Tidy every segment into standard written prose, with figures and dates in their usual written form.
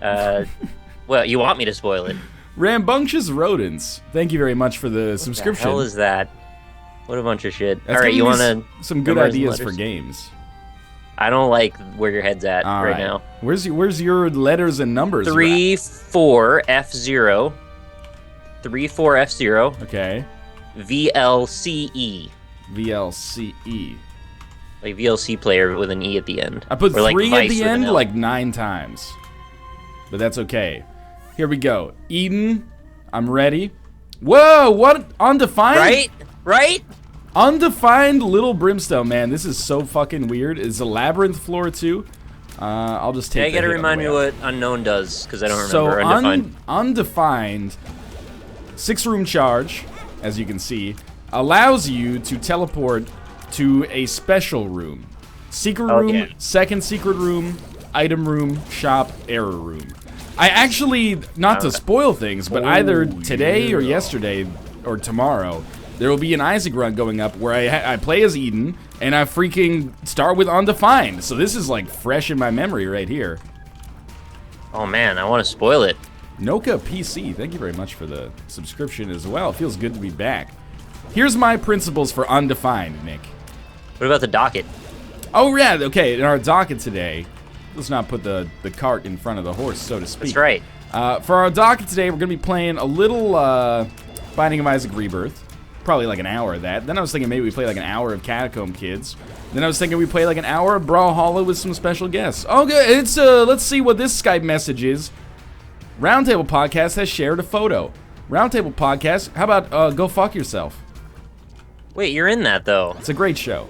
Well, you want me to spoil it? Rambunctious rodents. Thank you very much for the What subscription. the hell is that? What a bunch of shit. That's All right, giving you me want to some good ideas for games. I don't like where your head's at All right now. Where's your letters and numbers? 34F0. 34F0. Okay. VLCE. VLCE. Like VLC player with an E at the end. I put or 3 like at the Vice with an end L. like 9 times. But that's okay. Here we go. Eden, I'm ready. Whoa, what? Undefined? Right? Undefined Little Brimstone, man. This is so fucking weird. Is a labyrinth floor too? I'll just take I gotta remind me what Unknown does, because I don't remember. Undefined. Undefined 6-room charge, as you can see, allows you to teleport to a special room. Secret room, yeah. second secret room, item room, shop, error room. I actually, not to spoil things, but either today or yesterday or tomorrow, there will be an Isaac run going up where I play as Eden, and I freaking start with Undefined. So this is like fresh in my memory right here. Oh man, I want to spoil it. Noka PC, thank you very much for the subscription as well. It feels good to be back. Here's my principles for Undefined, Nick. What about the docket? Oh yeah, okay, in our docket today, let's not put the cart in front of the horse, so to speak. That's right. For our docket today, we're going to be playing a little Binding of Isaac Rebirth. Probably like an hour of that. Then I was thinking maybe we play like an hour of Catacomb Kids. Then I was thinking we play like an hour of Brawlhalla with some special guests. Okay, it's let's see what this Skype message is. Roundtable Podcast has shared a photo. Roundtable Podcast, how about go fuck yourself? Wait, you're in that though. It's a great show.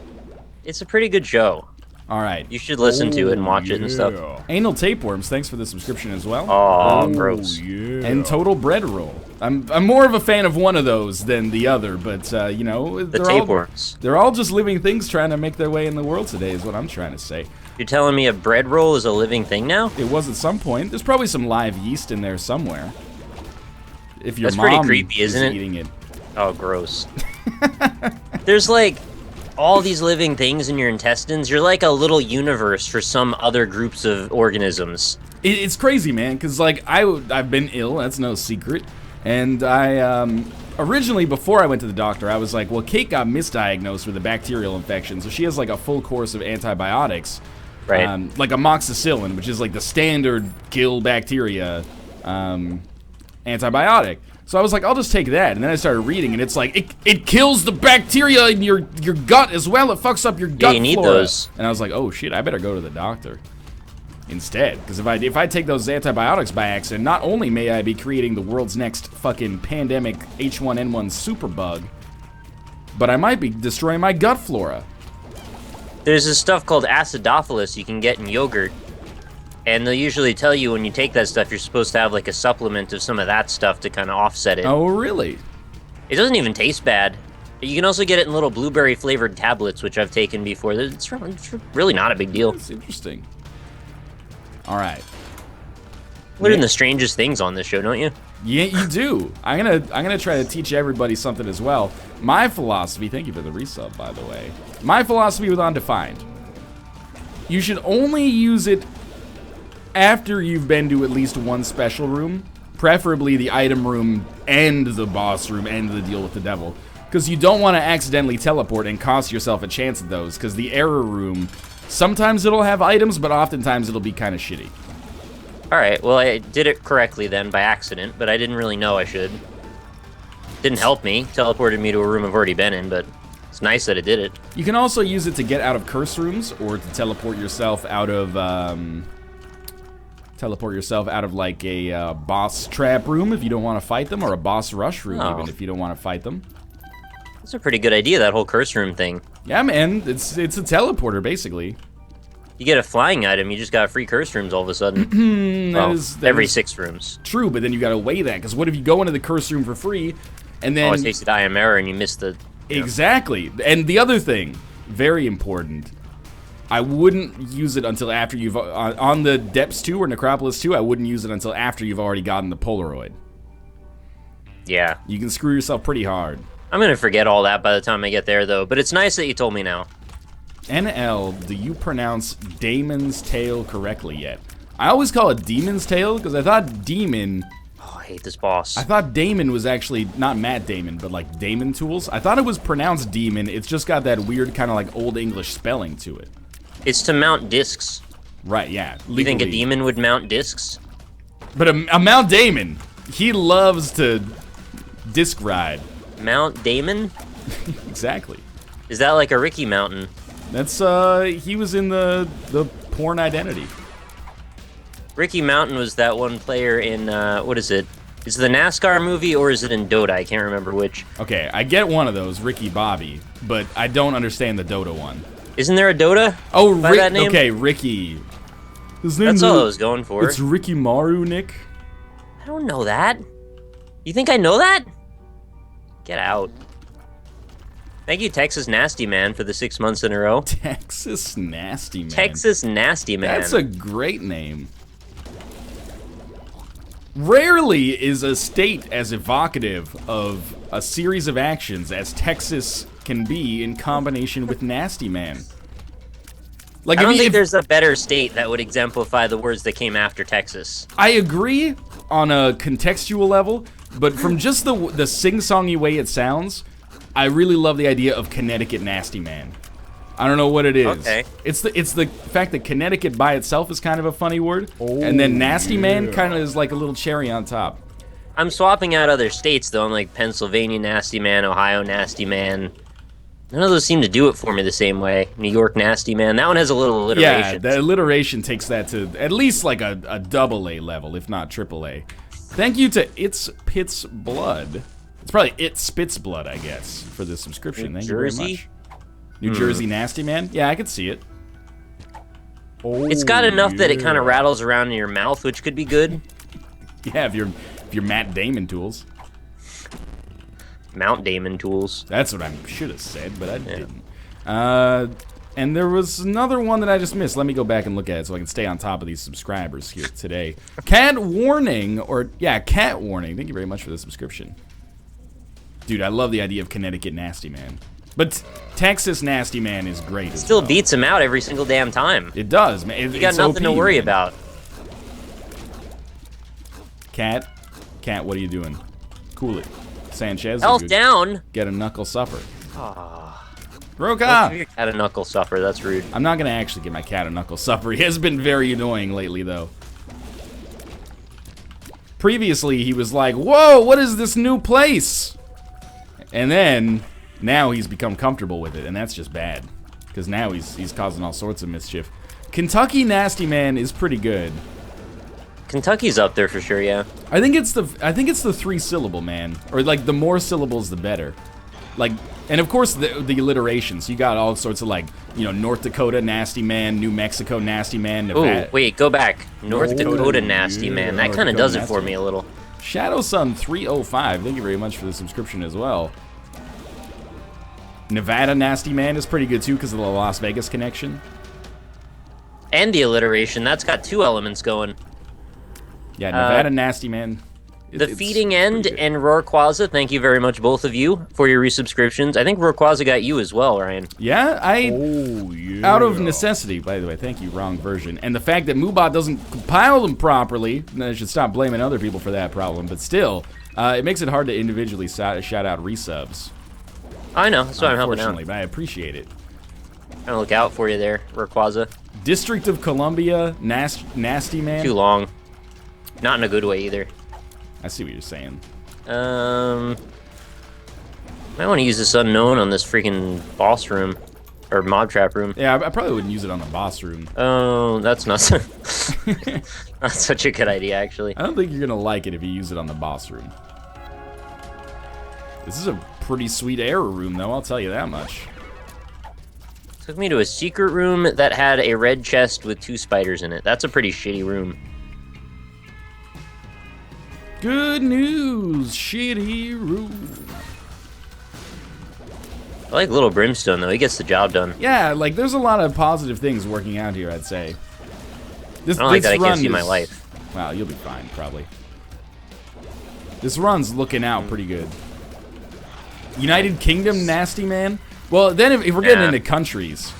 It's a pretty good show. All right. You should listen to it and watch it and stuff. Anal Tapeworms, thanks for the subscription as well. Oh, gross. Yeah. And Total Bread Roll. I'm more of a fan of one of those than the other, but you know, The tapeworms. They're all just living things trying to make their way in the world today, is what I'm trying to say. You're telling me a bread roll is a living thing now? It was at some point. There's probably some live yeast in there somewhere. If your That's pretty mom creepy, is isn't it? eating it. Oh, gross. There's like all these living things in your intestines. You're like a little universe for some other groups of organisms. It's crazy, man, because like I've been ill. That's no secret. And I originally, before I went to the doctor, I was like, well, Kate got misdiagnosed with a bacterial infection, so she has like a full course of antibiotics. Right. Like amoxicillin, which is like the standard kill bacteria antibiotic. So I was like, I'll just take that. And then I started reading, and it's like, it kills the bacteria in your gut as well. It fucks up your gut you need flora. those. And I was like, oh shit, I better go to the doctor instead. Because if I take those antibiotics by accident, not only may I be creating the world's next fucking pandemic H1N1 superbug, but I might be destroying my gut flora. There's this stuff called acidophilus you can get in yogurt. And they'll usually tell you when you take that stuff, you're supposed to have like a supplement of some of that stuff to kind of offset it. Oh, really? It doesn't even taste bad. You can also get it in little blueberry flavored tablets, which I've taken before. It's really not a big deal. That's interesting. All right. Learn the strangest things on this show, don't you? Yeah, you do. I'm gonna try to teach everybody something as well. My philosophy, thank you for the resub, by the way. My philosophy with Undefined. You should only use it after you've been to at least one special room, preferably the item room and the boss room and the deal with the devil, because you don't want to accidentally teleport and cost yourself a chance at those, because the error room, sometimes it'll have items, but oftentimes it'll be kind of shitty. Alright, well I did it correctly then by accident, but I didn't really know I should. Didn't help me, teleported me to a room I've already been in, but it's nice that it did it. You can also use it to get out of curse rooms, or to teleport yourself out of like a boss trap room if you don't want to fight them, or a boss rush room even if you don't want to fight them. That's a pretty good idea, that whole curse room thing. Yeah, man, it's a teleporter basically. You get a flying item, you just got free curse rooms all of a sudden. That every is 6 rooms. True, but then you gotta weigh that, because what if you go into the curse room for free, and then... Oh, I tasted I am error and you missed the... Exactly. And the other thing, very important, I wouldn't use it until after you've... on the Depths 2 or Necropolis 2, I wouldn't use it until after you've already gotten the Polaroid. Yeah. You can screw yourself pretty hard. I'm gonna forget all that by the time I get there, though, but it's nice that you told me now. NL, do you pronounce Damon's Tale correctly yet? I always call it Demon's Tail because I thought Demon. Oh, I hate this boss. I thought Damon was actually not Matt Damon, but like Damon Tools. I thought it was pronounced Demon. It's just got that weird kind of like Old English spelling to it. It's to mount discs. Right, yeah. You think a demon would mount discs? But a Mount Damon, he loves to disc ride. Mount Damon? Exactly. Is that like a Ricky Mountain? That's, he was in the Porn Identity. Ricky Mountain was that one player in, what is it? Is it the NASCAR movie or is it in Dota? I can't remember which. Okay, I get one of those, Ricky Bobby, but I don't understand the Dota one. Isn't there a Dota? Oh, by that name? Okay, Ricky. That's all I was going for. It's Ricky Maru, Nick. I don't know that. You think I know that? Get out. Thank you, Texas Nasty Man, for the 6 months in a row. Texas Nasty Man. Texas Nasty Man. That's a great name. Rarely is a state as evocative of a series of actions as Texas can be in combination with Nasty Man. Like, I don't think there's a better state that would exemplify the words that came after Texas. I agree on a contextual level, but from just the sing-songy way it sounds, I really love the idea of Connecticut Nasty Man. I don't know what it is. Okay. It's the fact that Connecticut by itself is kind of a funny word, and then Nasty Man kind of is like a little cherry on top. I'm swapping out other states, though. I'm like Pennsylvania Nasty Man, Ohio Nasty Man. None of those seem to do it for me the same way. New York Nasty Man. That one has a little alliteration. Yeah, the alliteration takes that to at least like a AA level, if not AAA. Thank you to It's Pitts Blood. It's probably It Spits Blood, I guess, for this subscription. Thank you very much. New Jersey Nasty Man? Yeah, I could see it. Oh, it's got enough that it kind of rattles around in your mouth, which could be good. Yeah, if you're Matt Damon Tools. Mount Damon Tools. That's what I should have said, but I didn't. And there was another one that I just missed. Let me go back and look at it so I can stay on top of these subscribers here today. Cat Warning, Cat Warning. Thank you very much for the subscription. Dude, I love the idea of Connecticut Nasty Man. But Texas Nasty Man is great as Still well. beats him out every single damn time. It does, man. You got nothing to worry about. Cat, what are you doing? Cool it. Sanchez, Health down. Get a knuckle suffer. Ah. Roka! Your cat a knuckle suffer. That's rude. I'm not gonna actually get my cat a knuckle suffer. He has been very annoying lately, though. Previously, he was like, "Whoa, what is this new place?" And then now he's become comfortable with it, and that's just bad, because now he's causing all sorts of mischief. Kentucky Nasty Man is pretty good. Kentucky's up there for sure, yeah. I think it's the 3-syllable man, or like the more syllables the better. Like, and of course the alliterations. You got all sorts of like, you know, North Dakota Nasty Man, New Mexico Nasty Man, Nevada. Oh, wait, go back. North Dakota Nasty Man. That kind of does it for me a little. Shadow Sun 305. Thank you very much for the subscription as well. Nevada Nasty Man is pretty good too because of the Las Vegas connection. And the alliteration. That's got two elements going. Yeah, Nevada Nasty Man. The Feeding End and Rorquaza, thank you very much, both of you, for your resubscriptions. I think Rorquaza got you as well, Ryan. Yeah, out of necessity, by the way. Thank you, wrong version. And the fact that Moobot doesn't compile them properly, I should stop blaming other people for that problem, but still, it makes it hard to individually shout out resubs. I know, that's why I'm helping out. Unfortunately, but I appreciate it. I'm gonna look out for you there, Rorquaza. District of Columbia, Nasty Man. Too long. Not in a good way either. I see what you're saying. Might want to use this unknown on this freaking boss room. Or mob trap room. Yeah, I probably wouldn't use it on the boss room. Oh, that's not, not such a good idea, actually. I don't think you're going to like it if you use it on the boss room. This is a pretty sweet error room, though, I'll tell you that much. Took me to a secret room that had a red chest with 2 spiders in it. That's a pretty shitty room. Good news, shitty room. I like Little Brimstone, though. He gets the job done. Yeah, like, there's a lot of positive things working out here, I'd say. I don't like that I can't see my life. Wow, you'll be fine, probably. This run's looking out pretty good. United Kingdom Nasty Man? Well, then if we're getting into countries,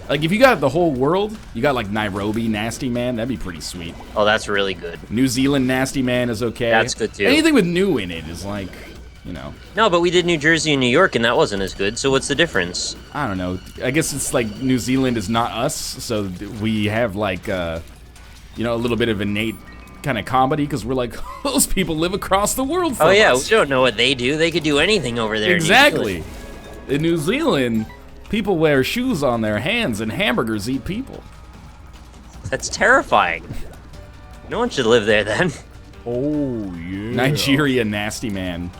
Like, if you got the whole world, you got, like, Nairobi Nasty Man, that'd be pretty sweet. Oh, that's really good. New Zealand Nasty Man is okay. That's good, too. Anything with new in it is, like, you know. No, but we did New Jersey and New York, and that wasn't as good, so what's the difference? I don't know. I guess it's like New Zealand is not us, so we have, like, you know, a little bit of innate kind of comedy, because we're like, those people live across the world from us. Oh, yeah, we don't know what they do. They could do anything over there. Exactly. In New Zealand, people wear shoes on their hands, and hamburgers eat people. That's terrifying. No one should live there, then. Oh, yeah. Nigeria Nasty Man.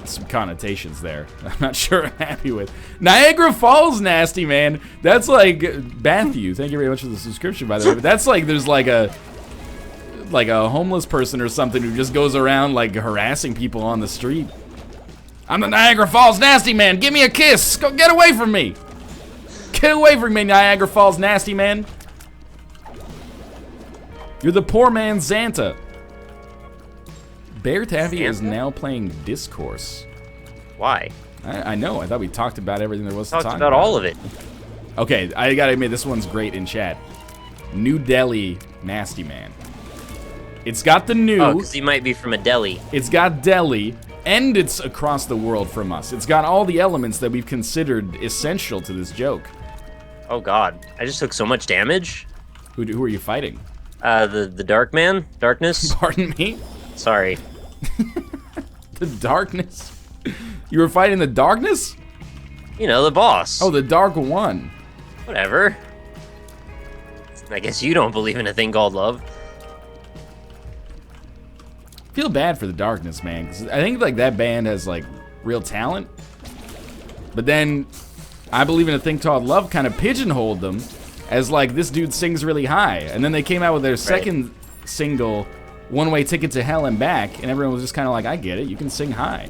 Some connotations there. I'm not sure I'm happy with. Niagara Falls Nasty Man. That's like Matthew. Thank you very much for the subscription, by the way. But that's like there's like a homeless person or something who just goes around like harassing people on the street. I'm the Niagara Falls Nasty Man. Give me a kiss. Go get away from me. Get away from me, Niagara Falls Nasty Man. You're the poor man's Santa. Bear Taffy is now playing Discourse. Why? I know. I thought we talked about everything there was to talk about. Talked about all of it. Okay, I gotta admit, this one's great in chat. New Delhi Nasty Man. It's got the new. Oh, because he might be from a deli. It's got Delhi, and it's across the world from us. It's got all the elements that we've considered essential to this joke. Oh, God. I just took so much damage. Who are you fighting? The Dark Man? Darkness? Pardon me? Sorry. The Darkness? You were fighting the Darkness? You know, the boss. Oh, the Dark One. Whatever. I guess you don't believe in a thing called love. Feel bad for the Darkness, man, because I think like that band has like real talent, but then I Believe in a Thing Called Love kind of pigeonholed them as like this dude sings really high, and then they came out with their second single, One Way Ticket to Hell and Back, and everyone was just kind of like, I get it, you can sing high.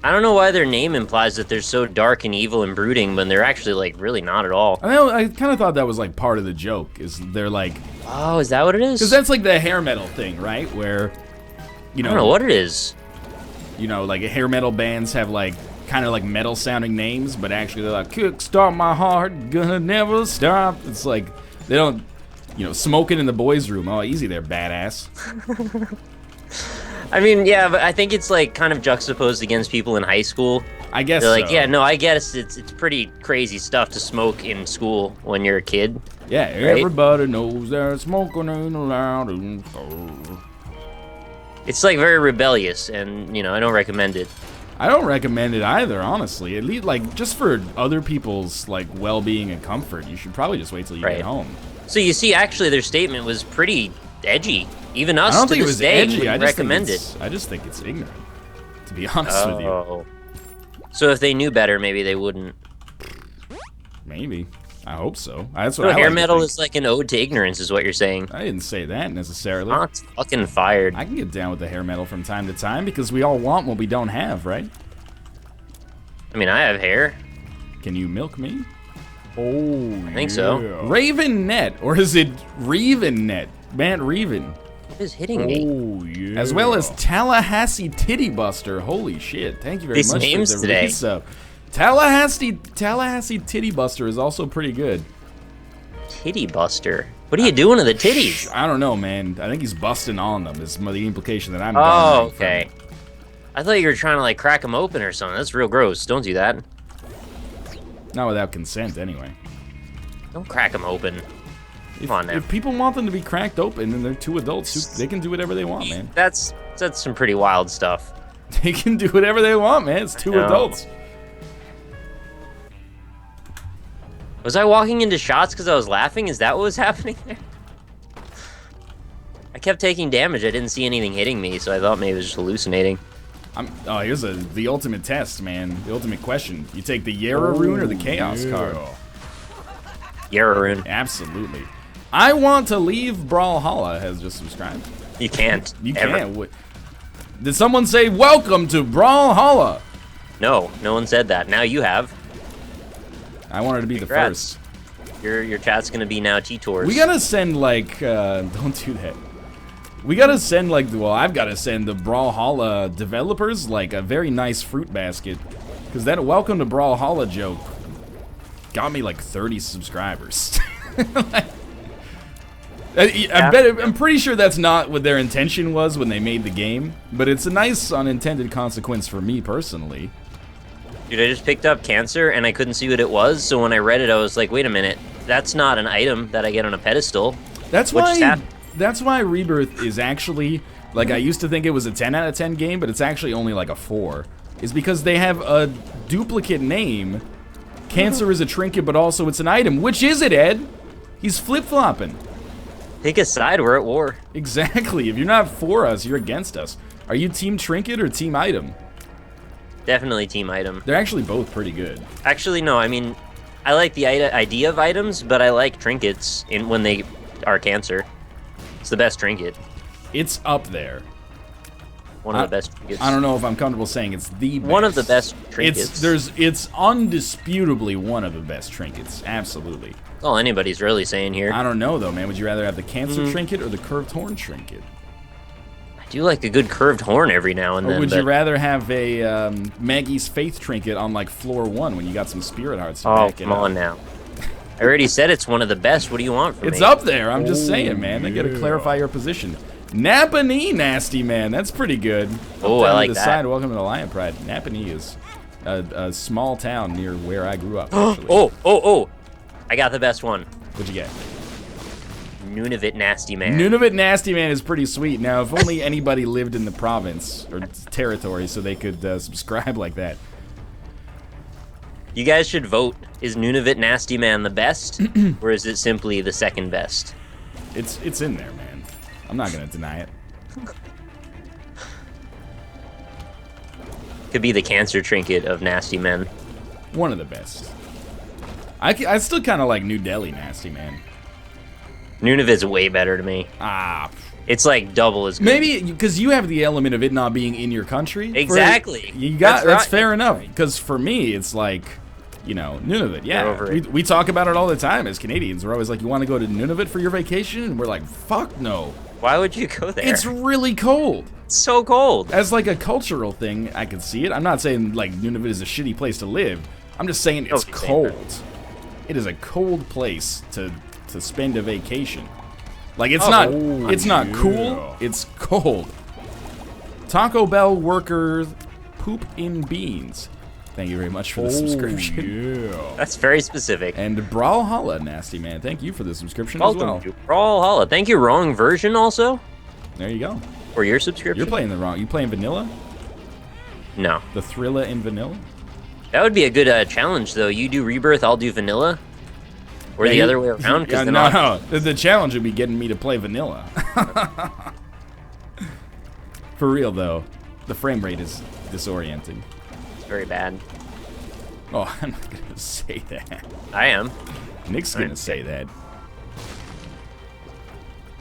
I don't know why their name implies that they're so dark and evil and brooding when they're actually like really not at all. I kind of thought that was like part of the joke, is they're like, oh, is that what it is? because that's like the hair metal thing, right? Where you know, I don't know what it is. You know, like hair metal bands have like kind of like metal sounding names, but actually they're like, kick start my heart, gonna never stop. It's like they don't, you know, Smoking in the Boys Room. Oh, easy there, badass. I mean, yeah, but I think it's like kind of juxtaposed against people in high school. I guess they're like, so. yeah, no, I guess it's pretty crazy stuff to smoke in school when you're a kid. Yeah, right? Everybody knows that smoking ain't allowed in school. It's like very rebellious, and you know, I don't recommend it. I don't recommend it either, honestly. At least, like, just for other people's like well-being and comfort, you should probably just wait till you get home. So you see, actually, their statement was pretty edgy. Even us, I don't to think it this was day, edgy. wouldn't recommend it. I just think it's ignorant, to be honest with you. So if they knew better, maybe they wouldn't. Maybe. I hope so. That's what So I hair like to metal think. is like an ode to ignorance, is what you're saying. I didn't say that necessarily. Not fucking fired. I can get down with the hair metal from time to time because we all want what we don't have, right? I mean, I have hair. Can you milk me? Oh, I think so. Raven Net, or is it Reven Net? Matt Reven. What is hitting me? Oh, yeah. As well as Tallahassee Titty Buster. Holy shit. Thank you very These much names for the today. resub. Tallahassee Titty Buster is also pretty good. Titty buster. What are you doing to the titties? I don't know, man. I think he's busting on them is the implication that I'm Oh, garnering okay. I thought you were trying to like crack them open or something. That's real gross. Don't do that. Not without consent, anyway. Don't crack them open. Come on now. If people want them to be cracked open and they're two adults, they can do whatever they want, man. That's some pretty wild stuff. They can do whatever they want, man. It's two adults. Was I walking into shots because I was laughing? Is that what was happening there? I kept taking damage. I didn't see anything hitting me, so I thought maybe it was just hallucinating. Oh, here's the ultimate test, man. The ultimate question. You take the Yara rune or the Chaos card? Yara rune. Absolutely. I want to leave Brawlhalla has just subscribed. You can't. You ever. can't. Did someone say, welcome to Brawlhalla? No, no one said that. Now you have. I wanted to be Congrats. the first. Your chat's gonna be now T-Tours. We gotta send, like, don't do that. We gotta send, like, well, I've gotta send the Brawlhalla developers, like, a very nice fruit basket. Because that welcome to Brawlhalla joke got me like 30 subscribers. I'm pretty sure that's not what their intention was when they made the game, but it's a nice unintended consequence for me personally. Dude, I just picked up cancer and I couldn't see what it was, so when I read it, I was like, wait a minute, that's not an item that I get on a pedestal. That's why Rebirth is actually, like, I used to think it was a 10 out of 10 game, but it's actually only like a 4. Is because they have a duplicate name. Cancer is a trinket, but also it's an item. Which is it, Ed? He's flip-flopping. Pick a side, we're at war. Exactly. If you're not for us, you're against us. Are you team trinket or team item? Definitely team item. They're actually both pretty good. Actually, no, I mean, I like the idea of items, but I like trinkets when they are cancer. It's the best trinket. It's up there. One of the best trinkets. I don't know if I'm comfortable saying it's the best. One of the best trinkets. It's undisputably one of the best trinkets. Absolutely. That's all anybody's really saying here. I don't know, though, man. Would you rather have the cancer trinket or the curved horn trinket? I do like a good curved horn every now and then. Or would you rather have a Maggie's Faith trinket on, like, floor 1 when you got some spirit hearts to back it up? Oh, come on now. I already said it's one of the best. What do you want from me? It's up there. I'm just saying, man. I gotta clarify your position. Napanee, nasty man. That's pretty good. Oh, I like that. Side. Welcome to the Lion Pride. Napanee is a small town near where I grew up. Oh! I got the best one. What'd you get? Nunavut Nasty Man. Nunavut Nasty Man is pretty sweet. Now, if only anybody lived in the province or territory so they could subscribe like that. You guys should vote. Is Nunavut Nasty Man the best, or is it simply the second best? It's in there, man. I'm not gonna deny it. Could be the cancer trinket of Nasty Men. One of the best. I still kind of like New Delhi Nasty Man. Nunavut's way better to me. It's like double as good. Maybe because you have the element of it not being in your country. Exactly. That's fair enough. Because for me, it's like, you know, Nunavut. Yeah, we talk about it all the time as Canadians. We're always like, you want to go to Nunavut for your vacation? And we're like, fuck no. Why would you go there? It's really cold. It's so cold. As like a cultural thing, I can see it. I'm not saying like Nunavut is a shitty place to live. I'm just saying it's cold. It is a cold place to spend a vacation. Like it's not cool, it's cold. Taco Bell workers poop in beans. Thank you very much for the subscription. Yeah. That's very specific. And Brawlhalla, nasty man. Thank you for the subscription as well. Brawlhalla. Thank you, wrong version also. There you go. For your subscription. You're playing the wrong. You playing vanilla? No. The Thrilla in vanilla? That would be a good challenge though. You do Rebirth, I'll do vanilla. Or the other way around? No. The challenge would be getting me to play vanilla. For real, though, the frame rate is disorienting. It's very bad. Oh, I'm not going to say that. I am. Nick's going to say that.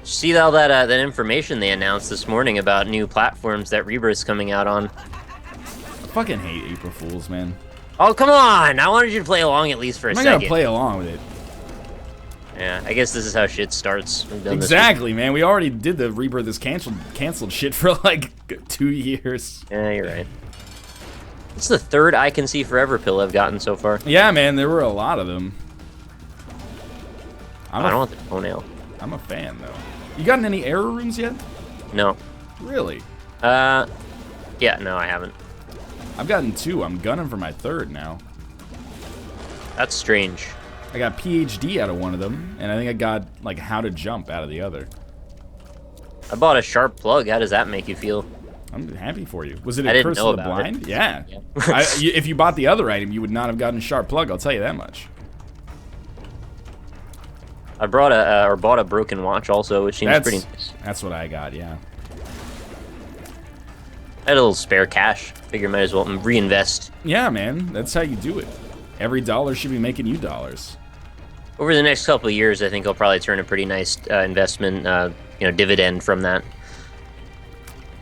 See all that information they announced this morning about new platforms that Rebirth's coming out on? I fucking hate April Fools, man. Oh, come on! I wanted you to play along at least for a second. I'm not going to play along with it. Yeah, I guess this is how shit starts. Exactly, man. We already did the Rebirth is canceled shit for like 2 years. Yeah, you're right. It's the third I Can See Forever pill I've gotten so far. Yeah, man, there were a lot of them. I don't want the toenail. I'm a fan, though. You gotten any error rooms yet? No. Really? Yeah, no, I haven't. I've gotten 2. I'm gunning for my 3rd now. That's strange. I got PhD out of one of them, and I think I got, like, how to jump out of the other. I bought a sharp plug. How does that make you feel? I'm happy for you. Was it a Curse of the Blind? Yeah. If you bought the other item, you would not have gotten a sharp plug, I'll tell you that much. I bought a broken watch also, which seems pretty nice. That's what I got, yeah. I had a little spare cash. Figure might as well reinvest. Yeah, man. That's how you do it. Every dollar should be making you dollars. Over the next couple of years, I think I'll probably turn a pretty nice investment, dividend from that.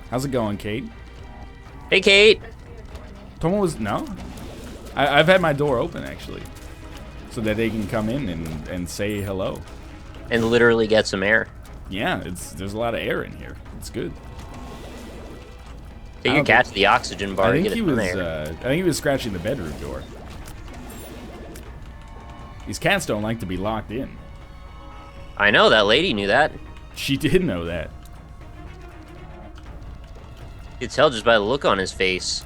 How's it going, Kate? Hey, Kate. Tomo was I've had my door open actually, so that they can come in and say hello. And literally get some air. Yeah, there's a lot of air in here. It's good. Take your cat to the oxygen bar. I think he was scratching the bedroom door. These cats don't like to be locked in. I know, that lady knew that. She did know that. You could tell just by the look on his face.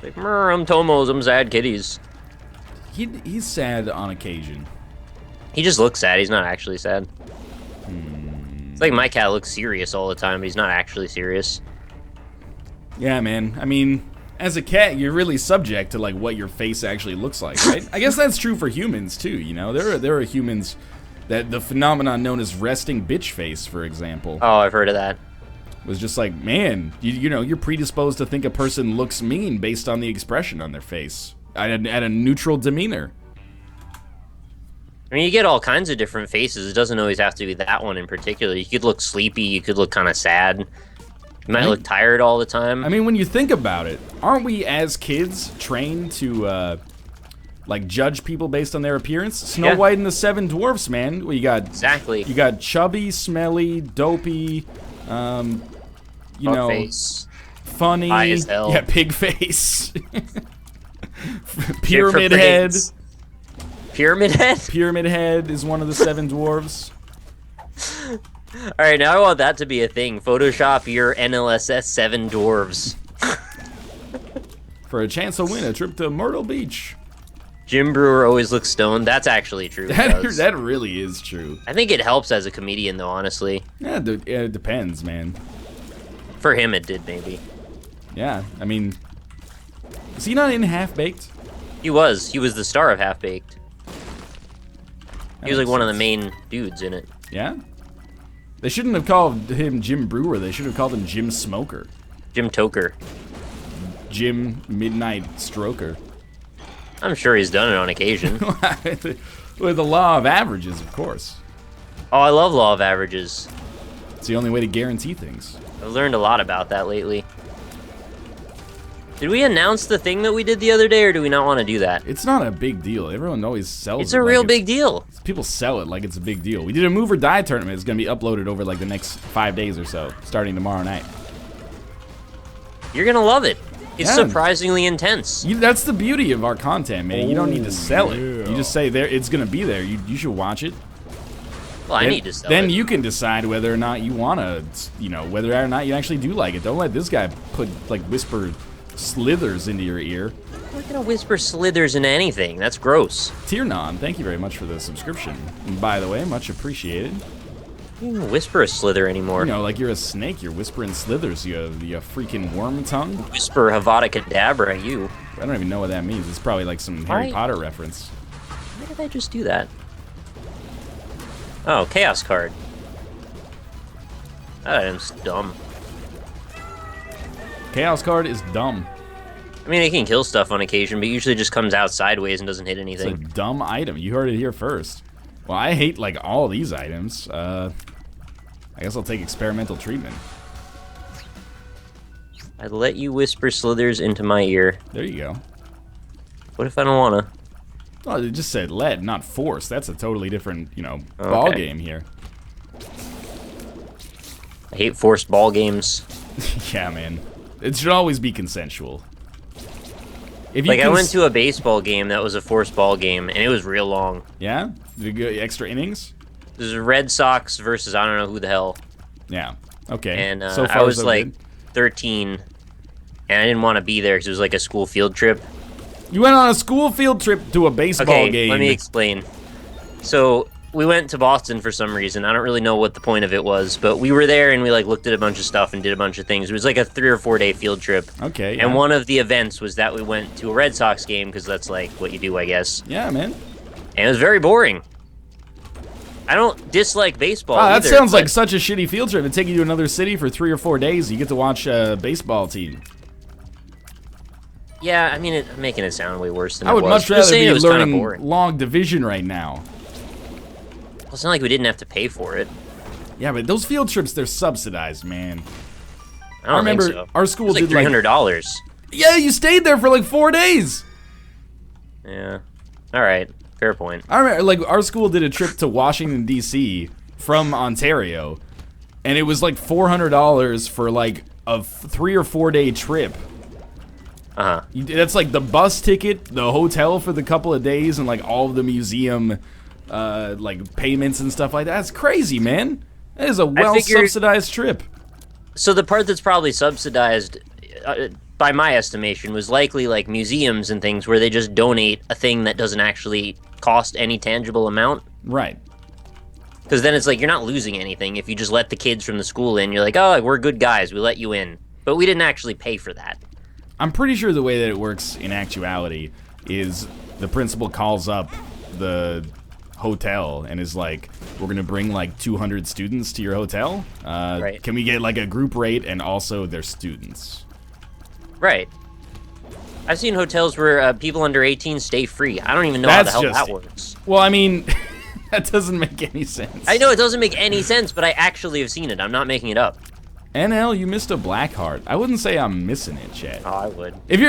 Like, I'm Tomos, I'm sad kitties. He's sad on occasion. He just looks sad, he's not actually sad. It's like my cat looks serious all the time, but he's not actually serious. Yeah, man. I mean, as a cat, you're really subject to like what your face actually looks like, right? I guess that's true for humans too. You know, there are humans that the phenomenon known as resting bitch face, for example. Oh, I've heard of that. Was just like, man, you know, you're predisposed to think a person looks mean based on the expression on their face at a neutral demeanor. I mean, you get all kinds of different faces. It doesn't always have to be that one in particular. You could look sleepy. You could look kind of sad. You might look tired all the time. I mean, when you think about it, aren't we as kids trained to like judge people based on their appearance? Snow White and the Seven Dwarfs, man. Well, you got exactly. You got chubby, smelly, dopey, you know, face. Funny, high as hell. Yeah, pig face, pyramid head. Pyramid head? Pyramid head is one of the Seven Dwarves. Alright, now I want that to be a thing. Photoshop your NLSS 7 dwarves. For a chance to win a trip to Myrtle Beach. Jim Brewer always looks stoned. That's actually true. That really is true. I think it helps as a comedian, though, honestly. Yeah, it depends, man. For him, it did, maybe. Yeah, I mean... Is he not in Half-Baked? He was. He was the star of Half-Baked. He was like one of the main dudes in it. Yeah? They shouldn't have called him Jim Brewer. They should have called him Jim Smoker. Jim Toker. Jim Midnight Stroker. I'm sure he's done it on occasion. With the law of averages, of course. Oh, I love law of averages. It's the only way to guarantee things. I've learned a lot about that lately. Did we announce the thing that we did the other day, or do we not want to do that? It's not a big deal. Everyone always sells it. It's a real big deal. People sell it like it's a big deal. We did a Move or Die tournament. It's going to be uploaded over like the next 5 days or so, starting tomorrow night. You're going to love it. It's surprisingly intense. That's the beauty of our content, man. You don't need to sell it. You just say it's going to be there. You should watch it. Well, I need to sell it. Then you can decide whether or not you want to, you know, whether or not you actually do like it. Don't let this guy put, like, whisper slithers into your ear. I'm not gonna whisper slithers into anything. That's gross. Tiernon, thank you very much for the subscription. And by the way, much appreciated. You don't even whisper a slither anymore. You know, like you're a snake. You're whispering slithers. You freaking worm tongue. Whisper Avada Kedavra, you. I don't even know what that means. It's probably like some Harry Potter reference. Why did I just do that? Oh, Chaos card. That item's dumb. Chaos card is dumb. I mean, it can kill stuff on occasion, but usually just comes out sideways and doesn't hit anything. It's a dumb item. You heard it here first. Well, I hate, like, all these items. I guess I'll take experimental treatment. I'd let you whisper slithers into my ear. There you go. What if I don't wanna? Oh, it just said let, not force. That's a totally different, you know, ball game here. I hate forced ball games. Yeah, man. It should always be consensual. If you like, I went to a baseball game that was a forced ball game, and it was real long. Yeah? Did you get extra innings? This is Red Sox versus I don't know who the hell. Yeah. Okay. And so far, I was so like good. 13, and I didn't want to be there because it was like a school field trip. You went on a school field trip to a baseball game. Let me explain. So we went to Boston for some reason. I don't really know what the point of it was, but we were there and we like looked at a bunch of stuff and did a bunch of things. It was like a 3 or 4 day field trip. Okay. And one of the events was that we went to a Red Sox game because that's like what you do, I guess. Yeah, man. And it was very boring. I don't dislike baseball. Wow, that either, sounds like such a shitty field trip. It'd take you to another city for 3 or 4 days. You get to watch a baseball team. Yeah, I mean, I'm making it sound way worse than I would it was. much rather be learning boring. long division right now. Well, it's not like we didn't have to pay for it. Yeah, but those field trips, they're subsidized, man. I don't remember think so. Our school it was did like $300. Yeah, you stayed there for like 4 days. Yeah. All right. Fair point. I remember, like, our school did a trip to Washington, D.C. from Ontario, and it was like $400 for like a 3 or 4 day trip. That's like the bus ticket, the hotel for the couple of days, and like all of the museum, like payments and stuff like that. That's crazy, man. That is a well-subsidized trip. So the part that's probably subsidized, by my estimation, was likely like museums and things where they just donate a thing that doesn't actually cost any tangible amount. Right. Because then it's like you're not losing anything if you just let the kids from the school in. You're like, oh, we're good guys, we let you in. But we didn't actually pay for that. I'm pretty sure the way that it works in actuality is the principal calls up the hotel and is like, we're gonna bring like 200 students to your hotel. Right. Can we get like a group rate and also their students? Right. I've seen hotels where people under 18 stay free. I don't even know how the hell that works. Well, I mean, that doesn't make any sense. I know it doesn't make any sense, but I actually have seen it. I'm not making it up. NL, you missed a black heart. I wouldn't say I'm missing it, Chet. Oh, I would. If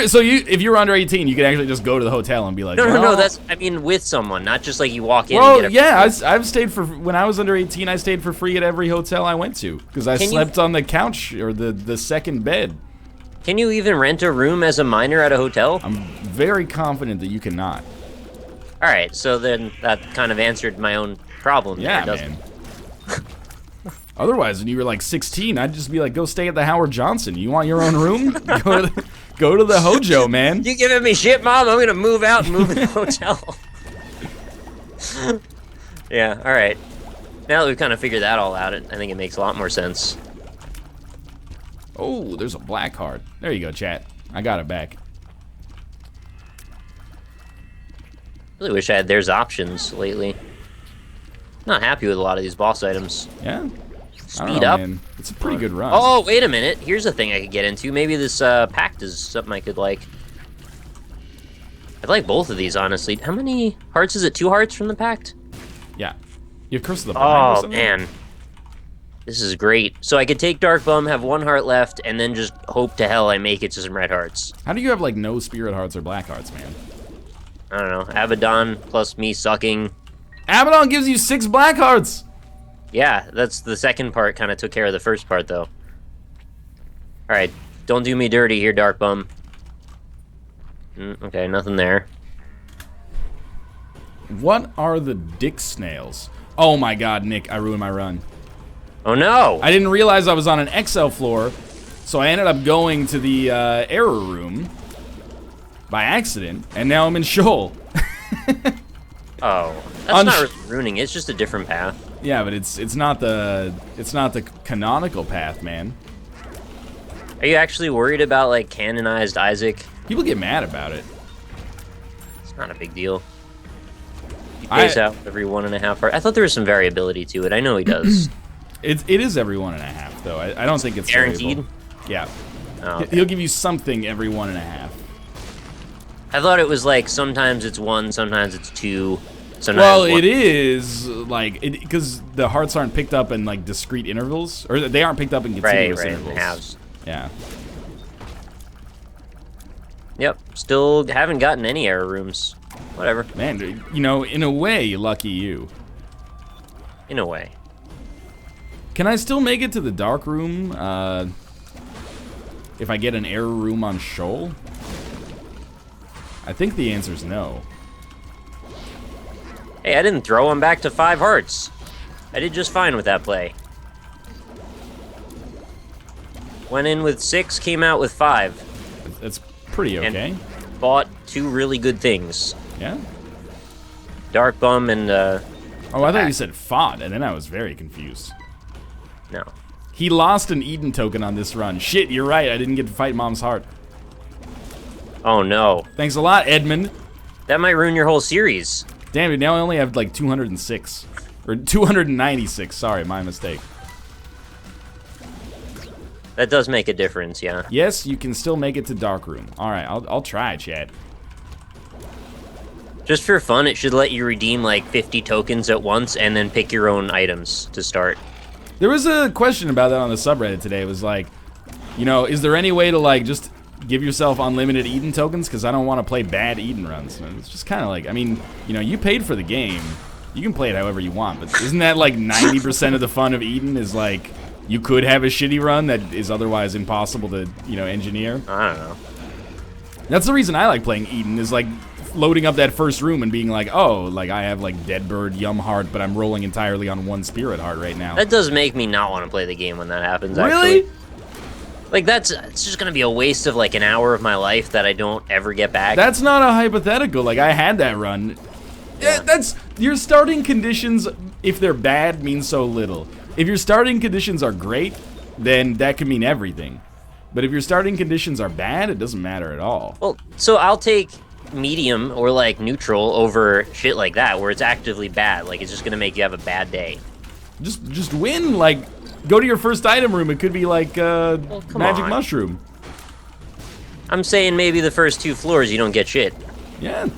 you're under 18, you could actually just go to the hotel and be like, no. That's with someone, not just like you walk in. Well, and get I've stayed for when I was under 18. I stayed for free at every hotel I went to because I slept on the couch or the second bed. Can you even rent a room as a minor at a hotel? I'm very confident that you cannot. All right, so then that kind of answered my own problem. Yeah, man. Otherwise, when you were like 16, I'd just be like, go stay at the Howard Johnson. You want your own room? go to the Hojo, man. You giving me shit, Mom? I'm going to move out and move in the hotel. Yeah, all right. Now that we've kind of figured that all out, I think it makes a lot more sense. Oh, there's a black heart. There you go, chat. I got it back. Really wish I had there's options lately. Not happy with a lot of these boss items. Yeah? Speed up. Man. It's a pretty good run. Oh, wait a minute. Here's a thing I could get into. Maybe this pact is something I could like. I'd like both of these, honestly. How many hearts is it? 2 hearts from the pact? Yeah. You have Curse of the Blind or Oh, something? man. This is great. So I could take Dark Bum, have 1 heart left, and then just hope to hell I make it to some red hearts. How do you have, like, no spirit hearts or black hearts, man? I don't know. Abaddon plus me sucking. Abaddon gives you 6 black hearts! Yeah, that's the second part. Kind of took care of the first part, though. Alright, don't do me dirty here, Dark Bum. Okay, nothing there. What are the dick snails? Oh my god, Nick, I ruined my run. Oh no! I didn't realize I was on an XL floor, so I ended up going to the error room by accident, and now I'm in Shoal. Oh, that's not really ruining it. It's just a different path. Yeah, but it's not the canonical path, man. Are you actually worried about like canonized Isaac? People get mad about it. It's not a big deal. He pays out every 1.5 heart. I thought there was some variability to it. I know he does. It is every 1.5 though. I don't think it's guaranteed. variable. Yeah. Oh, okay. He'll give you something every 1.5. I thought it was like sometimes it's 1, sometimes it's 2. Sometimes Well, it is like because the hearts aren't picked up in like discrete intervals, or they aren't picked up in continuous intervals. In halves. Yeah. Yep. Still haven't gotten any error rooms. Whatever. Man, you know, in a way, lucky you. In a way. Can I still make it to the dark room if I get an error room on Shoal? I think the answer's no. Hey, I didn't throw him back to 5 hearts. I did just fine with that play. Went in with 6, came out with 5. That's pretty okay. And bought 2 really good things. Yeah? Dark Bum and, Oh, I thought you said fought, and then I was very confused. No. He lost an Eden token on this run. Shit, you're right. I didn't get to fight Mom's heart. Oh, no. Thanks a lot, Edmund. That might ruin your whole series. Damn it, now I only have like 206. Or 296, sorry, my mistake. That does make a difference, yeah. Yes, you can still make it to Dark Room. Alright, I'll try, Chad. Just for fun, it should let you redeem like 50 tokens at once and then pick your own items to start. There was a question about that on the subreddit today. It was like, you know, is there any way to like just give yourself unlimited Eden tokens? Because I don't want to play bad Eden runs. And it's just kind of like, I mean, you know, you paid for the game. You can play it however you want. But isn't that like 90% of the fun of Eden is like, you could have a shitty run that is otherwise impossible to, you know, engineer? I don't know. That's the reason I like playing Eden, is like loading up that first room and being like, oh, like I have like Deadbird, Yum Heart, but I'm rolling entirely on one Spirit Heart right now. That does make me not want to play the game when that happens, Really? actually. Like, it's just gonna be a waste of like an hour of my life that I don't ever get back. That's not a hypothetical. Like, I had that run. Yeah. That's, your starting conditions, if they're bad, mean so little. If your starting conditions are great, then that can mean everything. But if your starting conditions are bad, it doesn't matter at all. Well, so I'll take medium or like neutral over shit like that, where it's actively bad. Like, it's just gonna make you have a bad day. Just win. Like, go to your first item room. It could be like magic mushroom. I'm saying maybe the first 2 floors you don't get shit. Yeah.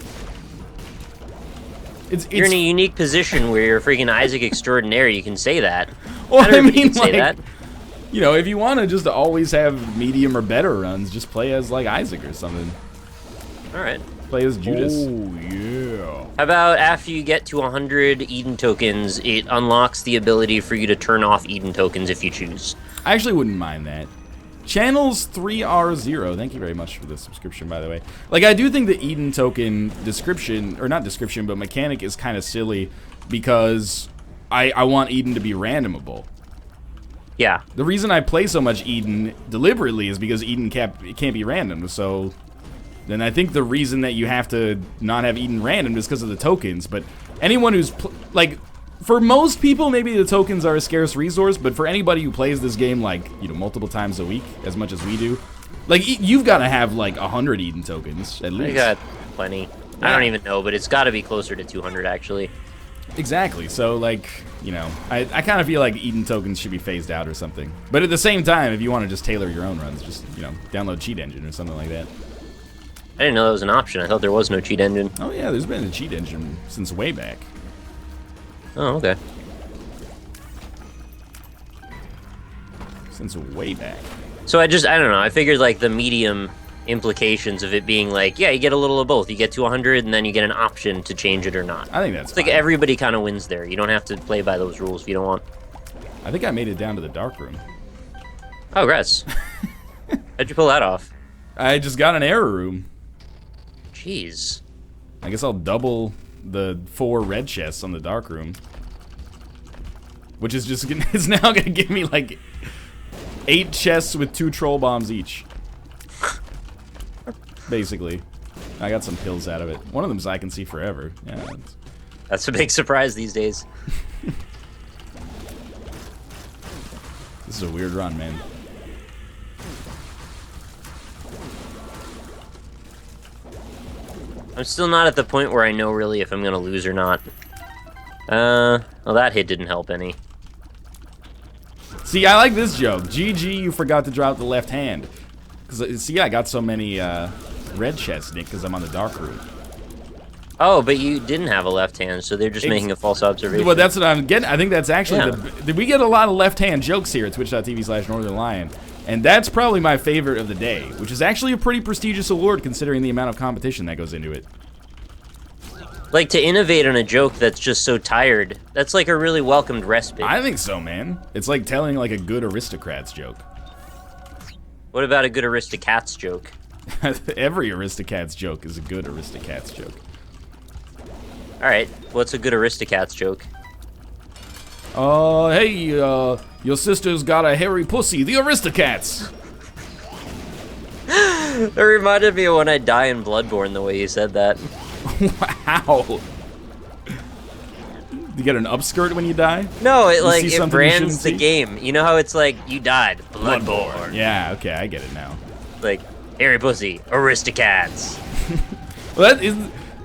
You're in a unique position where you're freaking Isaac extraordinaire. You can say that. Well, I mean, can say like, that. You know, if you want to just always have medium or better runs, just play as like Isaac or something. All right. Play as Judas. Oh, yeah. How about after you get to 100 Eden tokens, it unlocks the ability for you to turn off Eden tokens if you choose. I actually wouldn't mind that. Channels 3R0, thank you very much for the subscription, by the way. Like, I do think the Eden token description, or not description, but mechanic is kind of silly because I want Eden to be randomable. Yeah. The reason I play so much Eden deliberately is because Eden it can't be random, so then I think the reason that you have to not have Eden random is because of the tokens, but anyone who's, like, for most people, maybe the tokens are a scarce resource, but for anybody who plays this game, like, you know, multiple times a week, as much as we do, like, you've got to have, like, 100 Eden tokens, at least. I got plenty. Yeah. I don't even know, but it's got to be closer to 200, actually. Exactly, so, like, you know, I kind of feel like Eden tokens should be phased out or something. But at the same time, if you want to just tailor your own runs, just, you know, download Cheat Engine or something like that. I didn't know that was an option. I thought there was no cheat engine. Oh, yeah, there's been a cheat engine since way back. Oh, okay. Since way back. So I don't know. I figured, like, the medium implications of it being like, yeah, you get a little of both. You get to 100, and then you get an option to change it or not. I think that's fine. Like, everybody kind of wins there. You don't have to play by those rules if you don't want. I think I made it down to the dark room. Oh, congrats. How'd you pull that off? I just got an error room. Jeez. I guess I'll double the 4 red chests on the dark room. Which is just, it's now gonna give me like 8 chests with 2 troll bombs each. Basically. I got some kills out of it. One of them's I Can See Forever. Yeah. That's a big surprise these days. This is a weird run, man. I'm still not at the point where I know really if I'm gonna lose or not. Well, that hit didn't help any. See, I like this joke. GG, you forgot to drop the left hand. Cause see, I got so many red chests, Nick, because I'm on the dark room. Oh, but you didn't have a left hand, so they're just making a false observation. Well, that's what I'm getting. I think that's actually we get a lot of left-hand jokes here at twitch.tv/Northernlion, and that's probably my favorite of the day, which is actually a pretty prestigious award considering the amount of competition that goes into it. Like, to innovate on a joke that's just so tired, that's like a really welcomed respite. I think so, man. It's like telling like a good aristocrats joke. What about a good Aristocats joke? Every Aristocats joke is a good Aristocats joke. Alright, what's a good Aristocats joke? Hey, your sister's got a hairy pussy, the Aristocats! That reminded me of when I die in Bloodborne, the way you said that. Wow! You get an upskirt when you die? No, it brands the game. You know how it's like, you died, Bloodborne. Yeah, okay, I get it now. Like, hairy pussy, Aristocats. Well, that is...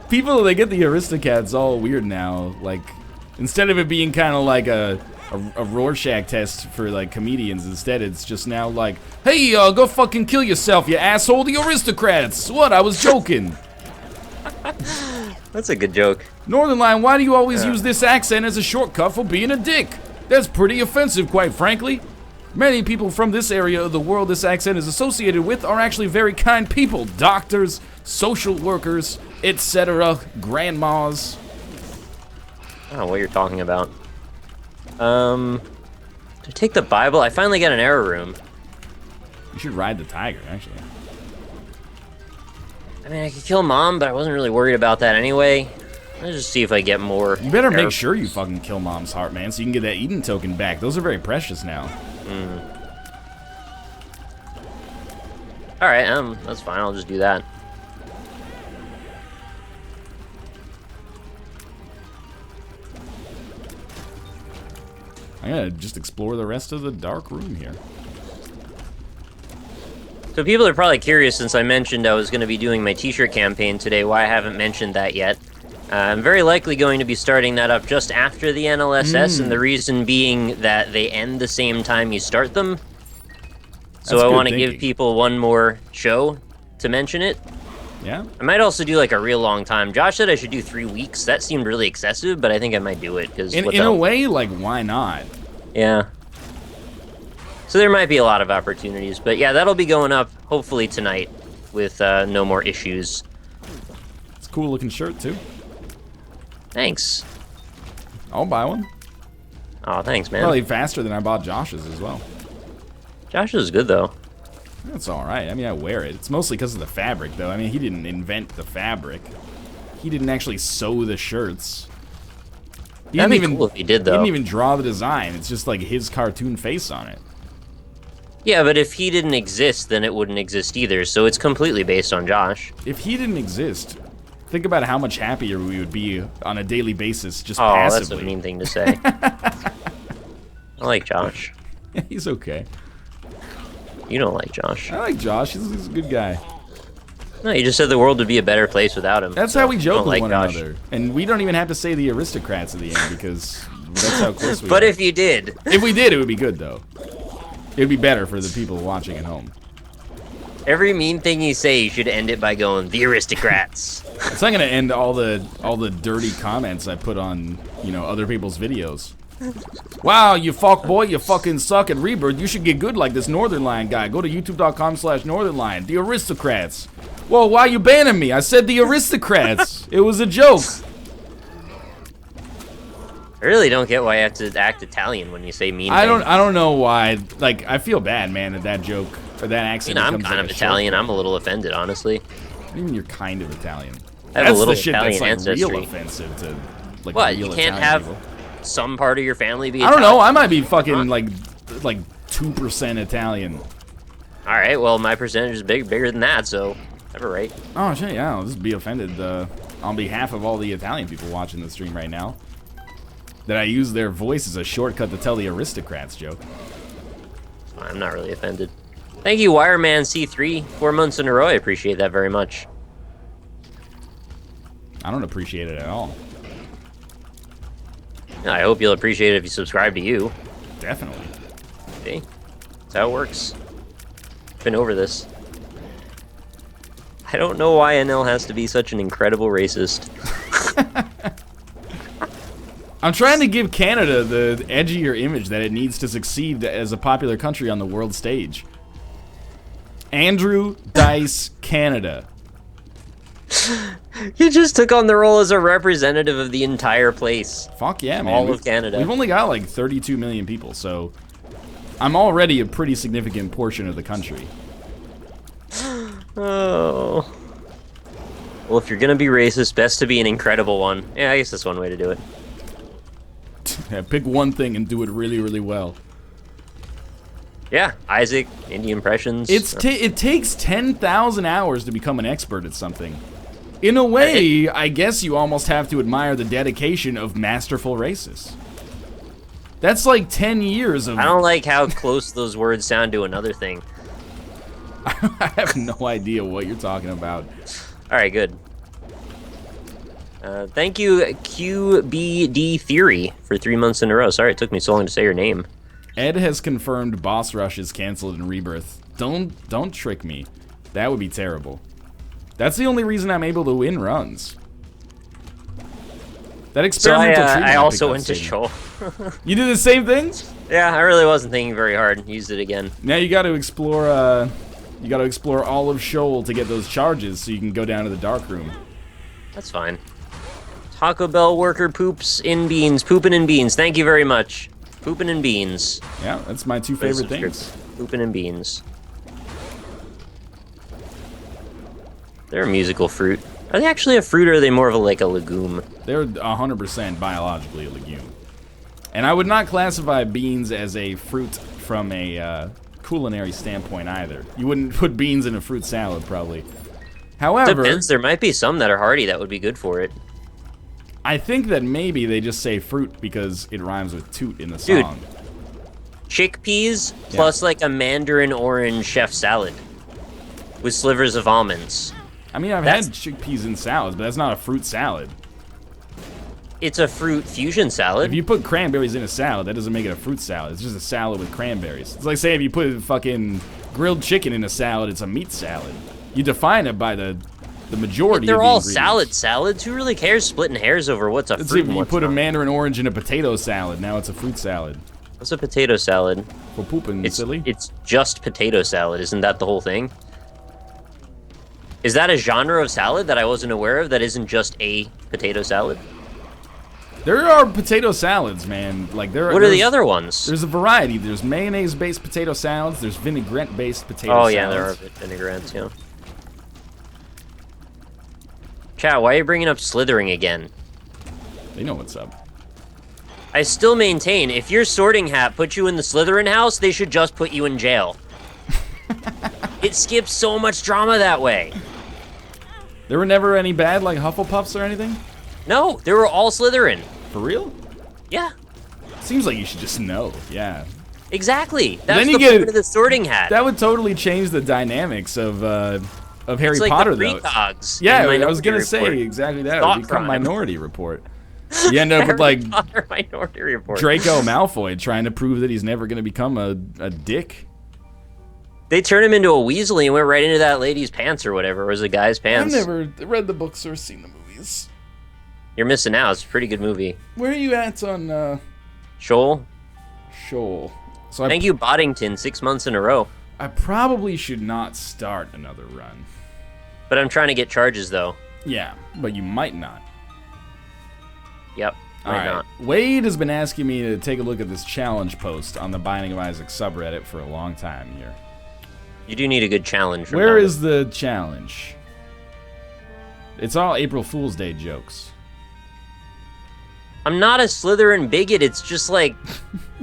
People, they get the Aristocats all weird now. Like, instead of it being kind of like a Rorschach test for, like, comedians, instead it's just now like, hey, go fucking kill yourself, you asshole, the Aristocrats! What, I was joking. That's a good joke. Northernlion, why do you always use this accent as a shortcut for being a dick? That's pretty offensive, quite frankly. Many people from this area of the world this accent is associated with are actually very kind people. Doctors, social workers, etc. Grandmas. I don't know what you're talking about. To take the Bible? I finally got an error room. You should ride the tiger, actually. I mean, I could kill Mom, but I wasn't really worried about that anyway. Let's just see if I get more. You better make sure you fucking kill Mom's heart, man, so you can get that Eden token back. Those are very precious now. Alright, that's fine. I'll just do that. I'm gonna just explore the rest of the dark room here. So people are probably curious, since I mentioned I was going to be doing my t-shirt campaign today, why I haven't mentioned that yet. I'm very likely going to be starting that up just after the NLSS, and the reason being that they end the same time you start them. So I want to give people one more show to mention it. Yeah? I might also do like a real long time. Josh said I should do 3 weeks. That seemed really excessive, but I think I might do it. Cause in a way, like, why not? Yeah. So there might be a lot of opportunities. But yeah, that'll be going up hopefully tonight with no more issues. It's a cool looking shirt, too. Thanks. I'll buy one. Oh, thanks, man. Probably faster than I bought Josh's as well. Josh's is good, though. That's alright. I mean, I wear it. It's mostly because of the fabric, though. I mean, he didn't invent the fabric. He didn't actually sew the shirts. That'd be cool if he did, though. He didn't even draw the design. It's just like his cartoon face on it. Yeah, but if he didn't exist, then it wouldn't exist either, so it's completely based on Josh. If he didn't exist, think about how much happier we would be on a daily basis just passively. That's a mean thing to say. I like Josh. He's okay. You don't like Josh. I like Josh. He's a good guy. No, you just said the world would be a better place without him. That's how we joke with one another. And we don't even have to say the aristocrats at the end because that's how close we are. But if you did. If we did, it would be good, though. It would be better for the people watching at home. Every mean thing you say, you should end it by going, the aristocrats. It's not gonna end all the dirty comments I put on, other people's videos. Wow, you fuck boy, you fucking suck at Rebirth. You should get good like this Northernlion guy. Go to youtube.com/Northernlion. The aristocrats. Whoa, why you banning me? I said the aristocrats. It was a joke. I really don't get why you have to act Italian when you say mean things. I don't know why. Like, I feel bad, man, that joke or that accent. I'm kind of Italian. I'm a little offended, honestly. Even you're kind of Italian. I have a little the shit Italian that's like ancestry. Real offensive to like what? real You can't Italian have people. some part of your family be I Italian? don't know. I might be fucking like 2% Italian. All right. Well, my percentage is bigger than that, so I have a right. Oh shit! Yeah, I'll just be offended on behalf of all the Italian people watching the stream right now. That I use their voice as a shortcut to tell the aristocrats joke. I'm not really offended. Thank you, Wireman C3. 4 months in a row. I appreciate that very much. I don't appreciate it at all. I hope you'll appreciate it if you subscribe to you. Definitely. See? That's how it works. Been over this. I don't know why NL has to be such an incredible racist. I'm trying to give Canada the edgier image that it needs to succeed as a popular country on the world stage. Andrew Dice Canada. You just took on the role as a representative of the entire place. Fuck yeah, man. All of Canada. We've only got like 32 million people, so I'm already a pretty significant portion of the country. Oh. Well, if you're gonna be racist, best to be an incredible one. Yeah, I guess that's one way to do it. Yeah, pick one thing and do it really, really well. Yeah, Isaac, indie impressions. It takes 10,000 hours to become an expert at something. In a way, I guess you almost have to admire the dedication of masterful racists. That's like 10 years of... I don't like how close those words sound to another thing. I have no idea what you're talking about. Alright, good. Thank you, QBD Theory, for 3 months in a row. Sorry it took me so long to say your name. Ed has confirmed Boss Rush is canceled in Rebirth. Don't trick me. That would be terrible. That's the only reason I'm able to win runs. That experimental treatment I also went to Shoal. You did the same thing? Yeah, I really wasn't thinking very hard. Used it again. Now you got to explore. You got to explore all of Shoal to get those charges, so you can go down to the dark room. That's fine. Taco Bell worker poops in beans. Pooping in beans. Thank you very much. Pooping in beans. Yeah, that's my two favorite things. Pooping in beans. They're a musical fruit. Are they actually a fruit, or are they more of like a legume? They're 100% biologically a legume. And I would not classify beans as a fruit from a culinary standpoint either. You wouldn't put beans in a fruit salad, probably. However, Depends. There might be some that are hardy that would be good for it. I think that maybe they just say fruit because it rhymes with toot in the song. Chickpeas plus like a mandarin orange chef salad with slivers of almonds. I mean, I've had chickpeas in salads, but that's not a fruit salad. It's a fruit fusion salad. If you put cranberries in a salad, that doesn't make it a fruit salad. It's just a salad with cranberries. It's like saying if you put fucking grilled chicken in a salad, it's a meat salad. You define it by the majority They're of the all ingredients. salads. Who really cares splitting hairs over what's a It's fruit if and you what's put a not? mandarin orange in a potato salad, now it's a fruit salad. What's a potato salad? For pooping, silly. It's just potato salad. Isn't that the whole thing? Is that a genre of salad that I wasn't aware of that isn't just a potato salad? There are potato salads, man. Like What are the other ones? There's a variety. There's mayonnaise-based potato salads. There's vinaigrette-based potato salads. Oh, yeah, there are vinaigrettes, yeah. Chat, why are you bringing up slithering again? They know what's up. I still maintain, if your sorting hat put you in the Slytherin house, they should just put you in jail. It skips so much drama that way. There were never any bad, like, Hufflepuffs or anything? No, they were all Slytherin. For real? Yeah. Seems like you should just know, yeah. Exactly. That's Then the you get point of the sorting hat. That would totally change the dynamics of Harry It's like Potter, the though. precogs Yeah, in I was gonna Minority say Report. exactly that. It Thought would become crime. Minority Report. You end up with like Potter Minority Report. Draco Malfoy trying to prove that he's never gonna become a dick. They turned him into a Weasley and went right into that lady's pants or whatever. It was a guy's pants. I've never read the books or seen the movies. You're missing out. It's a pretty good movie. Where are you at on Shoal? Shoal? So Thank you, Boddington, 6 months in a row. I probably should not start another run. But I'm trying to get charges, though. Yeah, but you might not. Yep, might not. Wade has been asking me to take a look at this challenge post on the Binding of Isaac subreddit for a long time here. You do need a good challenge. from Where now. is the challenge? It's all April Fool's Day jokes. I'm not a Slytherin bigot. It's just like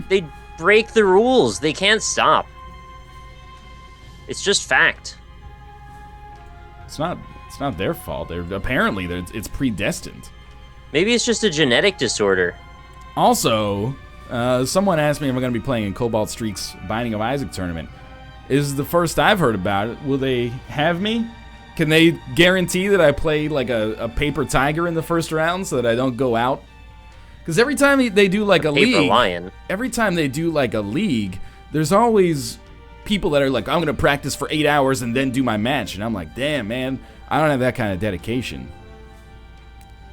they break the rules. They can't stop. It's just fact. It's not their fault. It's predestined. Maybe it's just a genetic disorder. Also, someone asked me if I'm going to be playing in Cobalt Streak's Binding of Isaac tournament. This is the first I've heard about it. Will they have me? Can they guarantee that I play like a paper tiger in the first round so that I don't go out? Because every time they do like a Paper league, lion. every time they do like a league, there's always people that are like, I'm going to practice for 8 hours and then do my match. And I'm like, damn, man, I don't have that kind of dedication.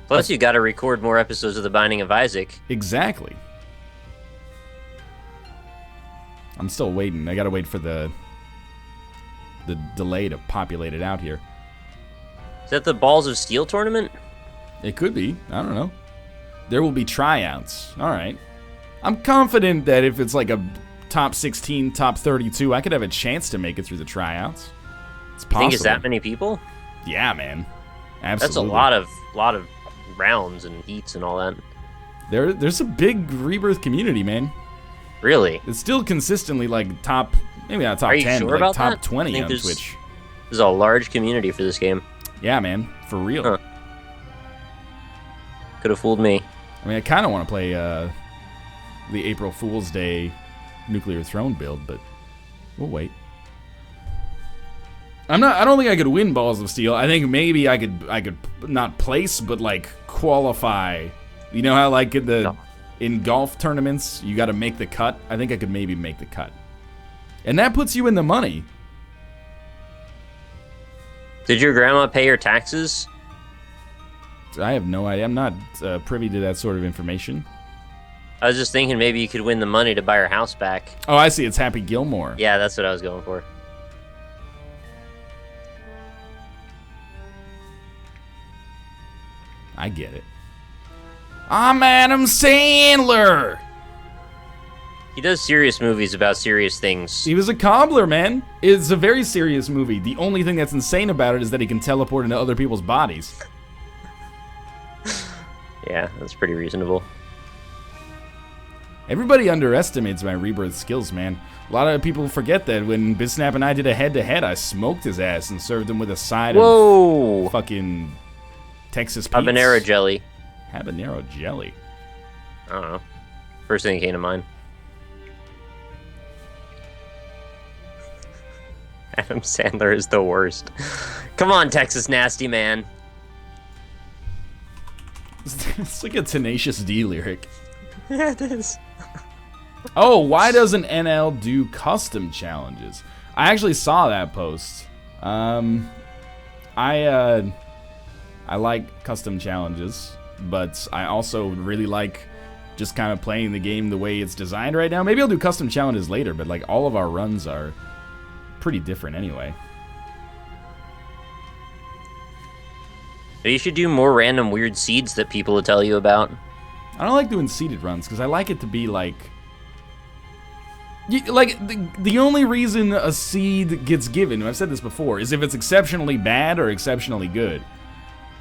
Plus, you got to record more episodes of The Binding of Isaac. Exactly. I'm still waiting. I got to wait for the delay to populate it out here. Is that the Balls of Steel tournament? It could be. I don't know. There will be tryouts. All right. I'm confident that if it's like a top 16, top 32, I could have a chance to make it through the tryouts. It's possible. You think it's that many people? Yeah, man. Absolutely. That's a lot of rounds and heats and all that. There's a big Rebirth community, man. Really? It's still consistently like top, maybe not top Are you 10, sure but like about top that? 20 I think on there's- Twitch. There's a large community for this game. Yeah, man. For real. Huh. Could have fooled me. I mean, I kind of want to play the April Fool's Day Nuclear Throne build, but we'll wait. I don't think I could win Balls of Steel. I think maybe I could not place, but like qualify. You know how like in golf tournaments you got to make the cut. I think I could maybe make the cut, and that puts you in the money. Did your grandma pay her taxes? I have no idea. I'm not privy to that sort of information. I was just thinking maybe you could win the money to buy her house back. Oh, I see. It's Happy Gilmore. Yeah, that's what I was going for. I get it. I'm Adam Sandler. He does serious movies about serious things. He was a cobbler, man. It's a very serious movie. The only thing that's insane about it is that he can teleport into other people's bodies. Yeah, that's pretty reasonable. Everybody underestimates my Rebirth skills, man. A lot of people forget that when Biznap and I did a head-to-head, I smoked his ass and served him with a side of fucking Texas Pete's. Habanero jelly. Habanero jelly. I don't know. First thing that came to mind. Adam Sandler is the worst. Come on, Texas Nasty Man. It's like a Tenacious D lyric. Yeah, it is. Oh, why doesn't NL do custom challenges? I actually saw that post. I like custom challenges, but I also really like just kind of playing the game the way it's designed right now. Maybe I'll do custom challenges later, but like all of our runs are pretty different anyway. You should do more random weird seeds that people will tell you about. I don't like doing seeded runs because I like it to be like... the only reason a seed gets given, and I've said this before, is if it's exceptionally bad or exceptionally good.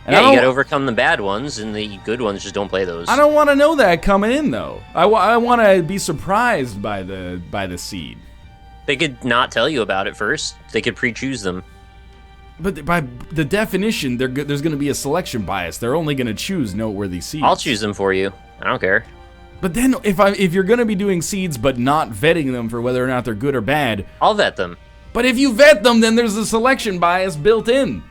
And yeah, you gotta overcome the bad ones, and the good ones just don't play those. I don't want to know that coming in, though. I want to be surprised by the seed. They could not tell you about it first. They could pre-choose them. But by the definition, there's going to be a selection bias. They're only going to choose noteworthy seeds. I'll choose them for you. I don't care. But then, if you're going to be doing seeds but not vetting them for whether or not they're good or bad... I'll vet them. But if you vet them, then there's a selection bias built in.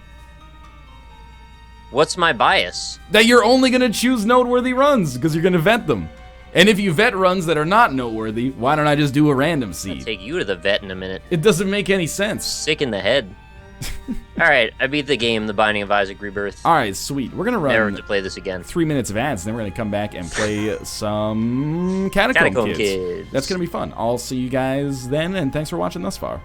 What's my bias? That you're only going to choose noteworthy runs because you're going to vet them. And if you vet runs that are not noteworthy, why don't I just do a random seed? I'll take you to the vet in a minute. It doesn't make any sense. Sick in the head. Alright, I beat the game, The Binding of Isaac Rebirth. Alright, sweet. We're going to run... Never to play this again. 3 minutes of ads, and then we're going to come back and play some Catacomb Kids. That's going to be fun. I'll see you guys then, and thanks for watching thus far.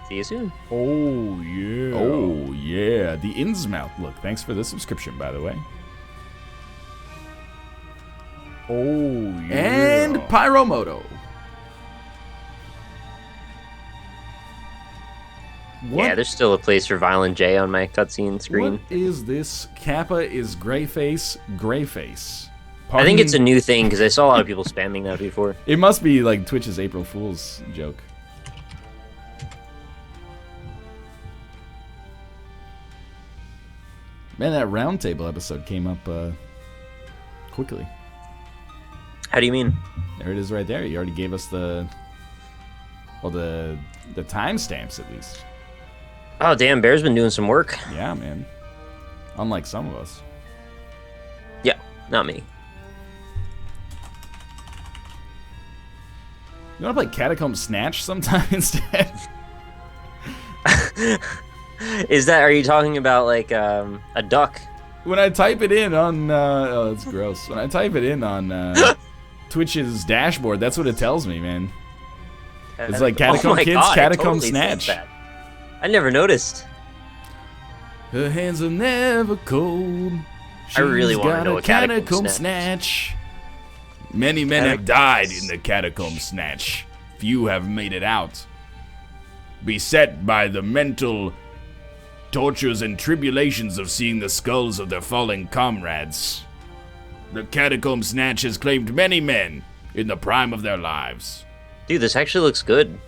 See you soon. Oh, yeah. Oh, yeah. The Innsmouth look. Thanks for the subscription, by the way. Oh, yeah. And Pyromoto. What? Yeah, there's still a place for Violent J on my cutscene screen. What is this? Kappa is Greyface. I think it's a new thing, because I saw a lot of people spamming that before. It must be like Twitch's April Fool's joke. Man, that roundtable episode came up quickly. How do you mean? There it is right there. You already gave us the timestamps at least. Oh, damn, Bear's been doing some work. Yeah, man. Unlike some of us. Yeah, not me. You want to play Catacomb Snatch sometime instead? Are you talking about like a duck? When I type it in on, oh, that's gross. When I type it in on Twitch's dashboard, that's what it tells me, man. It's like Catacomb Kids, God, Catacomb totally Snatch. I never noticed. Her hands are never cold. I really want to know a a Catacomb Catacomb Snatch. Snatch. Many men have died in the Catacomb Snatch. Few have made it out. Beset by the mental tortures and tribulations of seeing the skulls of their fallen comrades. The Catacomb Snatch has claimed many men in the prime of their lives. Dude, this actually looks good.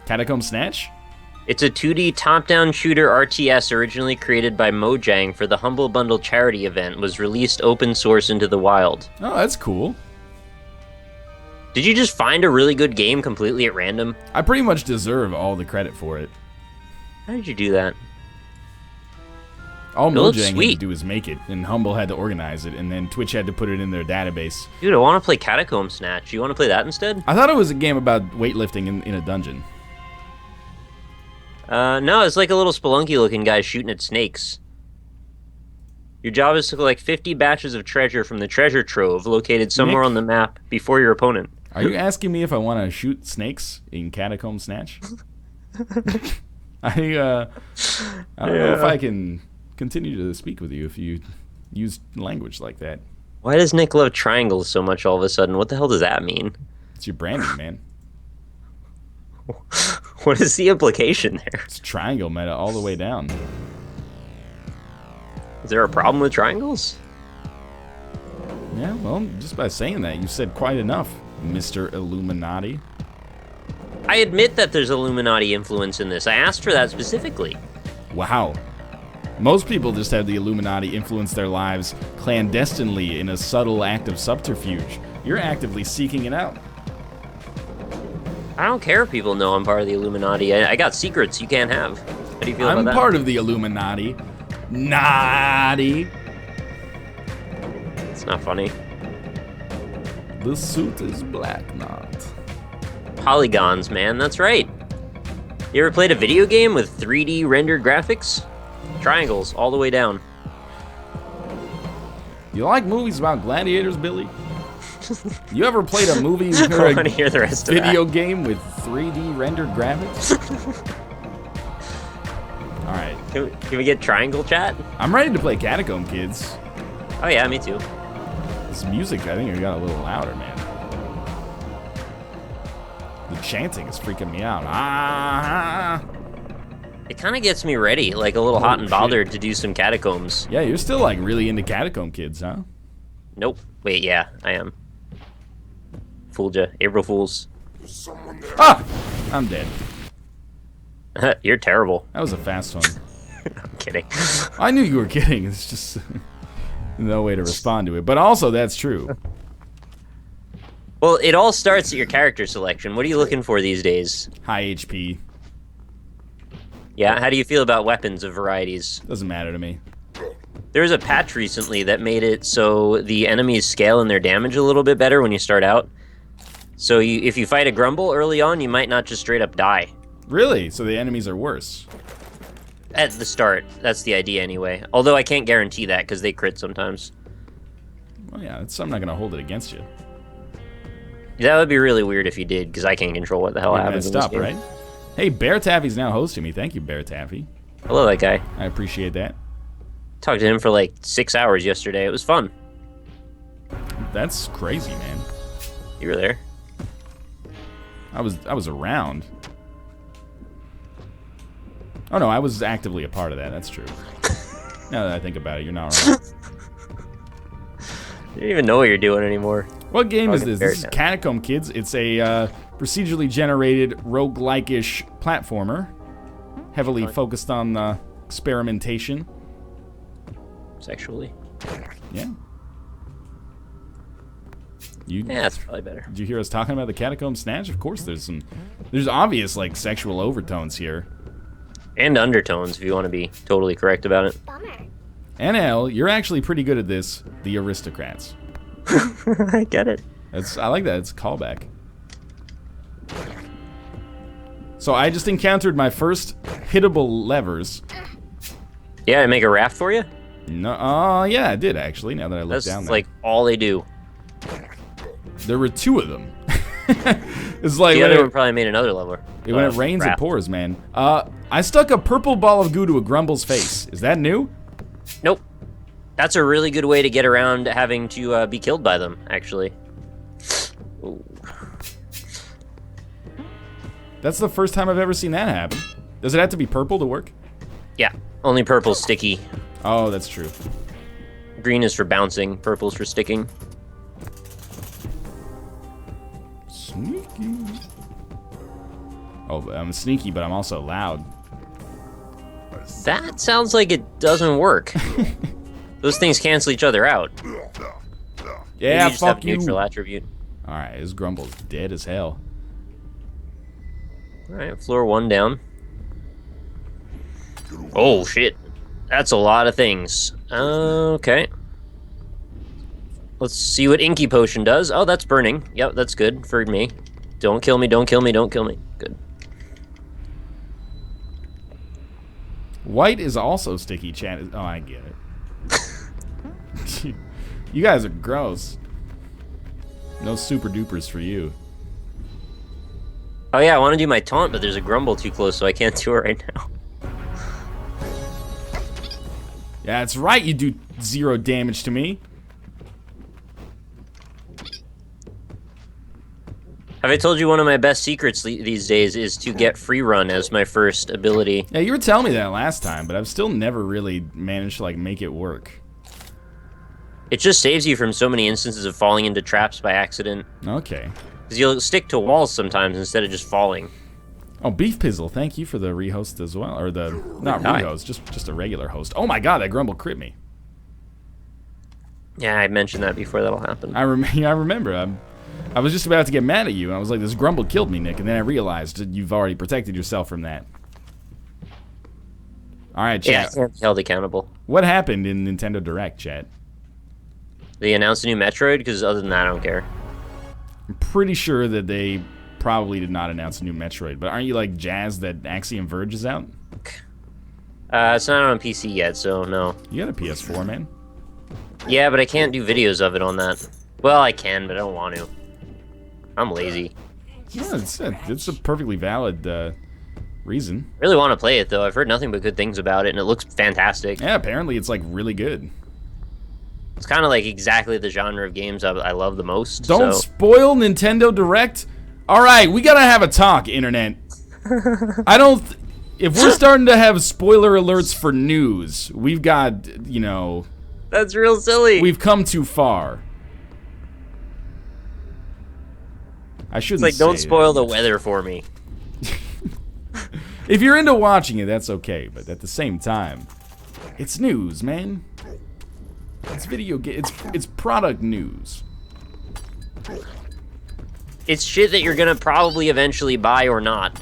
Catacomb Snatch? It's a 2D top-down shooter RTS originally created by Mojang for the Humble Bundle charity event, was released open source into the wild. Oh, that's cool. Did you just find a really good game completely at random? I pretty much deserve all the credit for it. How did you do that? All Mojang had to do was make it, and Humble had to organize it, and then Twitch had to put it in their database. Dude, I want to play Catacomb Snatch. You want to play that instead? I thought it was a game about weightlifting in a dungeon. No, it's like a little Spelunky-looking guy shooting at snakes. Your job is to collect 50 batches of treasure from the treasure trove located somewhere on the map before your opponent. Are you asking me if I want to shoot snakes in Catacomb Snatch? I don't know if I can continue to speak with you if you use language like that. Why does Nick love triangles so much all of a sudden? What the hell does that mean? It's your branding, man. What is the implication there? It's triangle meta all the way down. Is there a problem with triangles? Yeah, well, just by saying that, you said quite enough, Mr. Illuminati. I admit that there's Illuminati influence in this. I asked for that specifically. Wow. Most people just have the Illuminati influence their lives clandestinely in a subtle act of subterfuge. You're actively seeking it out. I don't care if people know I'm part of the Illuminati. I got secrets you can't have. How do you feel about that? I'm part of the Illuminati. Naughty. It's not funny. The suit is black, not. Polygons, man, that's right. You ever played a video game with 3D rendered graphics? Triangles all the way down. You like movies about gladiators, Billy? You ever played a movie or I wanna hear the rest of video that. game with 3D rendered graphics? All right. Can we get triangle chat? I'm ready to play Catacomb Kids. Oh yeah, me too. This music, I think it got a little louder, man. The chanting is freaking me out. Ah! It kind of gets me ready, like a little hot and bothered to do some catacombs. Yeah, you're still like really into Catacomb Kids, huh? Nope. Wait, yeah, I am. Fooled ya. April Fools. Ah! I'm dead. You're terrible. That was a fast one. I'm kidding. I knew you were kidding. It's just no way to respond to it. But also, that's true. Well, it all starts at your character selection. What are you looking for these days? High HP. Yeah, how do you feel about weapons of varieties? Doesn't matter to me. There was a patch recently that made it so the enemies scale in their damage a little bit better when you start out. So if you fight a Grumble early on, you might not just straight up die. Really? So the enemies are worse? At the start. That's the idea anyway. Although I can't guarantee that because they crit sometimes. Well, yeah, I'm not going to hold it against you. That would be really weird if you did, because I can't control what the hell happens in this Stop, game. right? Hey, Bear Taffy's now hosting me. Thank you, Bear Taffy. I love that guy. I appreciate that. Talked to him for like 6 hours yesterday. It was fun. That's crazy, man. You were there. I was around. Oh no, I was actively a part of that. That's true. Now that I think about it, you're not wrong. You don't even know what you're doing anymore. What game is this? Bear This is Taffy. Catacomb Kids. It's a procedurally generated roguelike-ish platformer, heavily focused on experimentation. Sexually. Yeah. Yeah, that's probably better. Did you hear us talking about the Catacomb Snatch? Of course, there's obvious like sexual overtones here. And undertones, if you want to be totally correct about it. NL, you're actually pretty good at this. The Aristocrats. I get it. I like that. It's a callback. So I just encountered my first hittable levers. Yeah, I make a raft for you? No, yeah, I did actually. Now that I look That's down there, like all they do. there were two of them. It's like The when other one probably made another level. when it rains, raft. it pours, man. I stuck a purple ball of goo to a Grumble's face. Is that new? Nope. That's a really good way to get around having to be killed by them, actually. Ooh. That's the first time I've ever seen that happen. Does it have to be purple to work? Yeah, only purple's sticky. Oh, that's true. Green is for bouncing, purple's for sticking. Sneaky. Oh, I'm sneaky, but I'm also loud. That sounds like it doesn't work. Those things cancel each other out. Yeah, you just fuck have you. neutral attribute. Alright, this Grumble's dead as hell. Alright, floor 1 down. Oh, shit. That's a lot of things. Okay. Let's see what Inky Potion does. Oh, that's burning. Yep, that's good for me. Don't kill me, don't kill me, don't kill me. Good. White is also sticky, chat. Oh, I get it. You guys are gross. No super dupers for you. Oh yeah, I want to do my taunt, but there's a Grumble too close, so I can't do it right now. Yeah, that's right, you do 0 damage to me. Have I told you one of my best secrets these days is to get free run as my first ability? Yeah, you were telling me that last time, but I've still never really managed to like make it work. It just saves you from so many instances of falling into traps by accident. Okay. Because you'll stick to walls sometimes instead of just falling. Oh, Beef Pizzle, thank you for the rehost as well. Or the, not rehost, just a regular host. Oh my god, that Grumble crit me. Yeah, I mentioned that before that'll happen. I remember. I was just about to get mad at you, and I was like, this Grumble killed me, Nick. And then I realized that you've already protected yourself from that. Alright, chat. Yeah, I can't be held accountable. What happened in Nintendo Direct, chat? They announced a new Metroid? Because other than that, I don't care. I'm pretty sure that they probably did not announce a new Metroid, but aren't you like jazzed that Axiom Verge is out? It's not on PC yet, so no. You got a PS4, man. Yeah, but I can't do videos of it on that. Well, I can, but I don't want to. I'm lazy. Yeah, it's a perfectly valid reason. Really want to play it, though. I've heard nothing but good things about it, and it looks fantastic. Yeah, apparently it's like really good. It's kind of like exactly the genre of games I love the most. Don't spoil Nintendo Direct. All right, we gotta have a talk, internet. If we're starting to have spoiler alerts for news, we've got, you know... That's real silly. We've come too far. I shouldn't It's like, don't say spoil that. the weather for me. If you're into watching it, that's okay. But at the same time, it's news, man. It's video game. It's product news. It's shit that you're gonna probably eventually buy or not.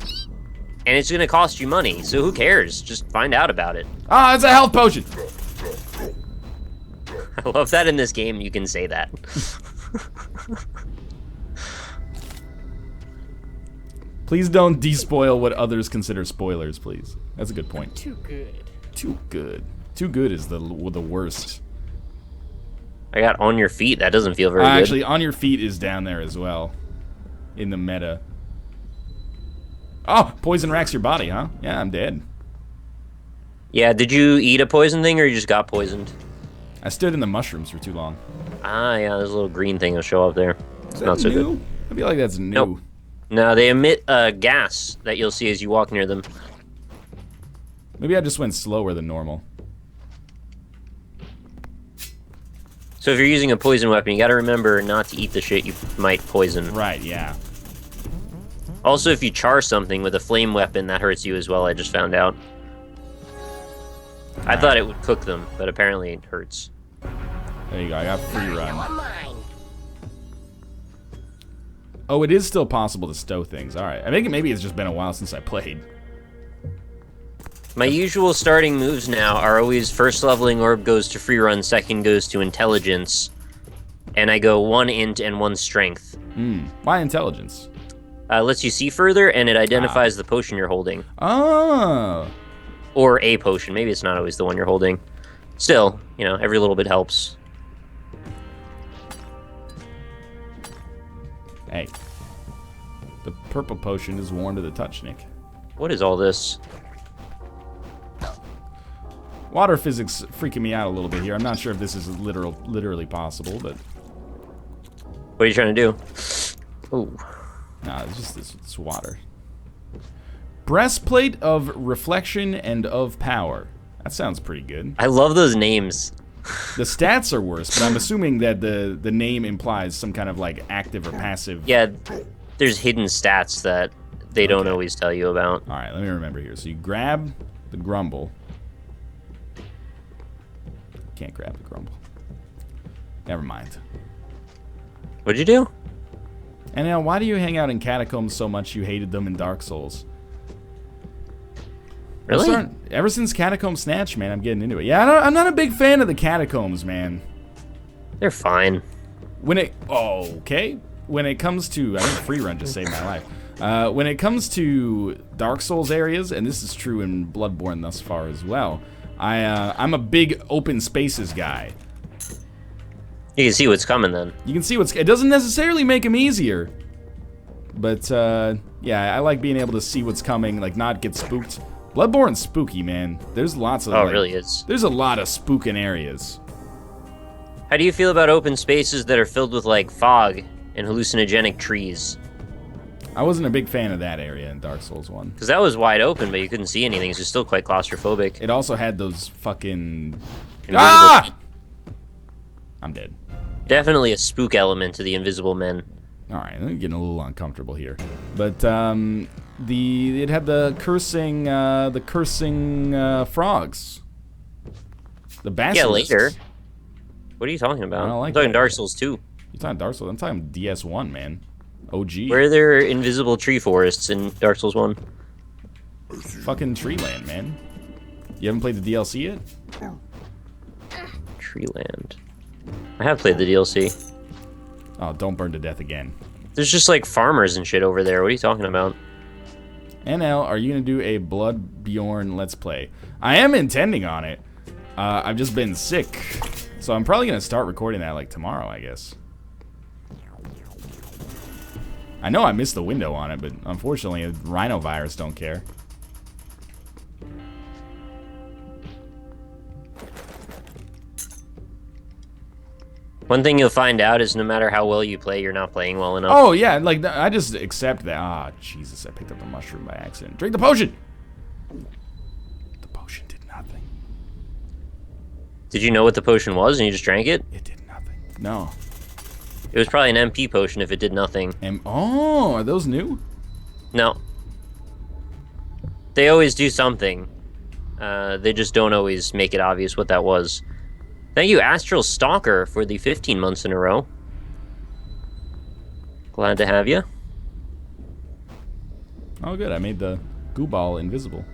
And it's gonna cost you money, so who cares? Just find out about it. Ah, it's a health potion. I love that in this game you can say that. Please don't despoil what others consider spoilers, please. That's a good point. Too good. Too good. Too good is the worst. I got On Your Feet, that doesn't feel very good. Actually, On Your Feet is down there as well. In the meta. Oh, poison racks your body, huh? Yeah, I'm dead. Yeah, did you eat a poison thing or you just got poisoned? I stood in the mushrooms for too long. Ah, yeah, there's a little green thing that'll show up there. Is Not that so new? good. I feel like that's new. Nope. No, they emit gas that you'll see as you walk near them. Maybe I just went slower than normal. So if you're using a poison weapon, you gotta remember not to eat the shit you might poison. Right, yeah. Also, if you char something with a flame weapon, that hurts you as well, I just found out. I thought it would cook them, but apparently it hurts. There you go, I got free run. Oh, it is still possible to stow things. Alright, I think maybe it's just been a while since I played. My usual starting moves now are always first leveling orb goes to free run, second goes to intelligence, and I go 1 int and 1 strength. Why intelligence? Lets you see further, and it identifies the potion you're holding. Oh. Or a potion. Maybe it's not always the one you're holding. Still, you know, every little bit helps. Hey. The purple potion is warm to the touch, Nick. What is all this? Water physics freaking me out a little bit here. I'm not sure if this is literally possible, but... What are you trying to do? Ooh. Nah, it's just this water. Breastplate of reflection and of power. That sounds pretty good. I love those names. The stats are worse, but I'm assuming that the name implies some kind of like active or passive. Yeah, there's hidden stats that they don't always tell you about. All right, let me remember here. So you grab the grumble. Can't grab the grumble. Never mind. What'd you do? And now, why do you hang out in catacombs so much you hated them in Dark Souls? Really? Ever since Catacomb Snatch, man, I'm getting into it. Yeah, I'm not a big fan of the catacombs, man. They're fine. When it comes to, I think free run just saved my life. When it comes to Dark Souls areas, and this is true in Bloodborne thus far as well, I'm a big open spaces guy. You can see what's coming then. You can see it doesn't necessarily make them easier, but yeah, I like being able to see what's coming, like not get spooked. Bloodborne's spooky, man. There's lots of. Oh, like, it really is. There's a lot of spooking areas. How do you feel about open spaces that are filled with like fog and hallucinogenic trees? I wasn't a big fan of that area in Dark Souls 1. Because that was wide open, but you couldn't see anything. So it's still quite claustrophobic. It also had those fucking... Invisible. Ah! I'm dead. Definitely a spook element to the Invisible Men. Alright, I'm getting a little uncomfortable here. But, it had the cursing frogs. The basilisks. Yeah, later. What are you talking about? I don't like I'm talking that. Dark Souls 2. You're talking Dark Souls? I'm talking DS1, man. OG. Where are there invisible tree forests in Dark Souls 1? Fucking Treeland, man. You haven't played the DLC yet? Treeland. I have played the DLC. Oh, don't burn to death again. There's just like farmers and shit over there. What are you talking about? NL, are you going to do a Bloodborne Let's Play? I am intending on it. I've just been sick. So I'm probably going to start recording that like tomorrow, I guess. I know I missed the window on it, but unfortunately, rhinovirus don't care. One thing you'll find out is no matter how well you play, you're not playing well enough. Oh, yeah, like, I just accept that. Ah, Jesus, I picked up a mushroom by accident. Drink the potion! The potion did nothing. Did you know what the potion was and you just drank it? It did nothing. No. It was probably an MP potion if it did nothing. Oh, are those new? No. They always do something. They just don't always make it obvious what that was. Thank you, Astral Stalker, for the 15 months in a row. Glad to have you. Oh, good. I made the goo ball invisible.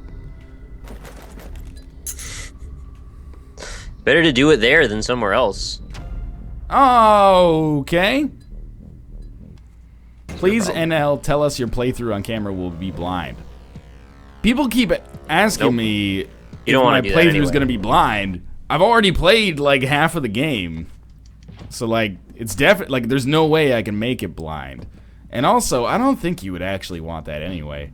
Better to do it there than somewhere else. Okay. Please, NL, tell us your playthrough on camera will be blind. People keep asking me if my playthrough is going to be blind. I've already played like half of the game. So like, it's definitely, like, there's no way I can make it blind. And also, I don't think you would actually want that anyway.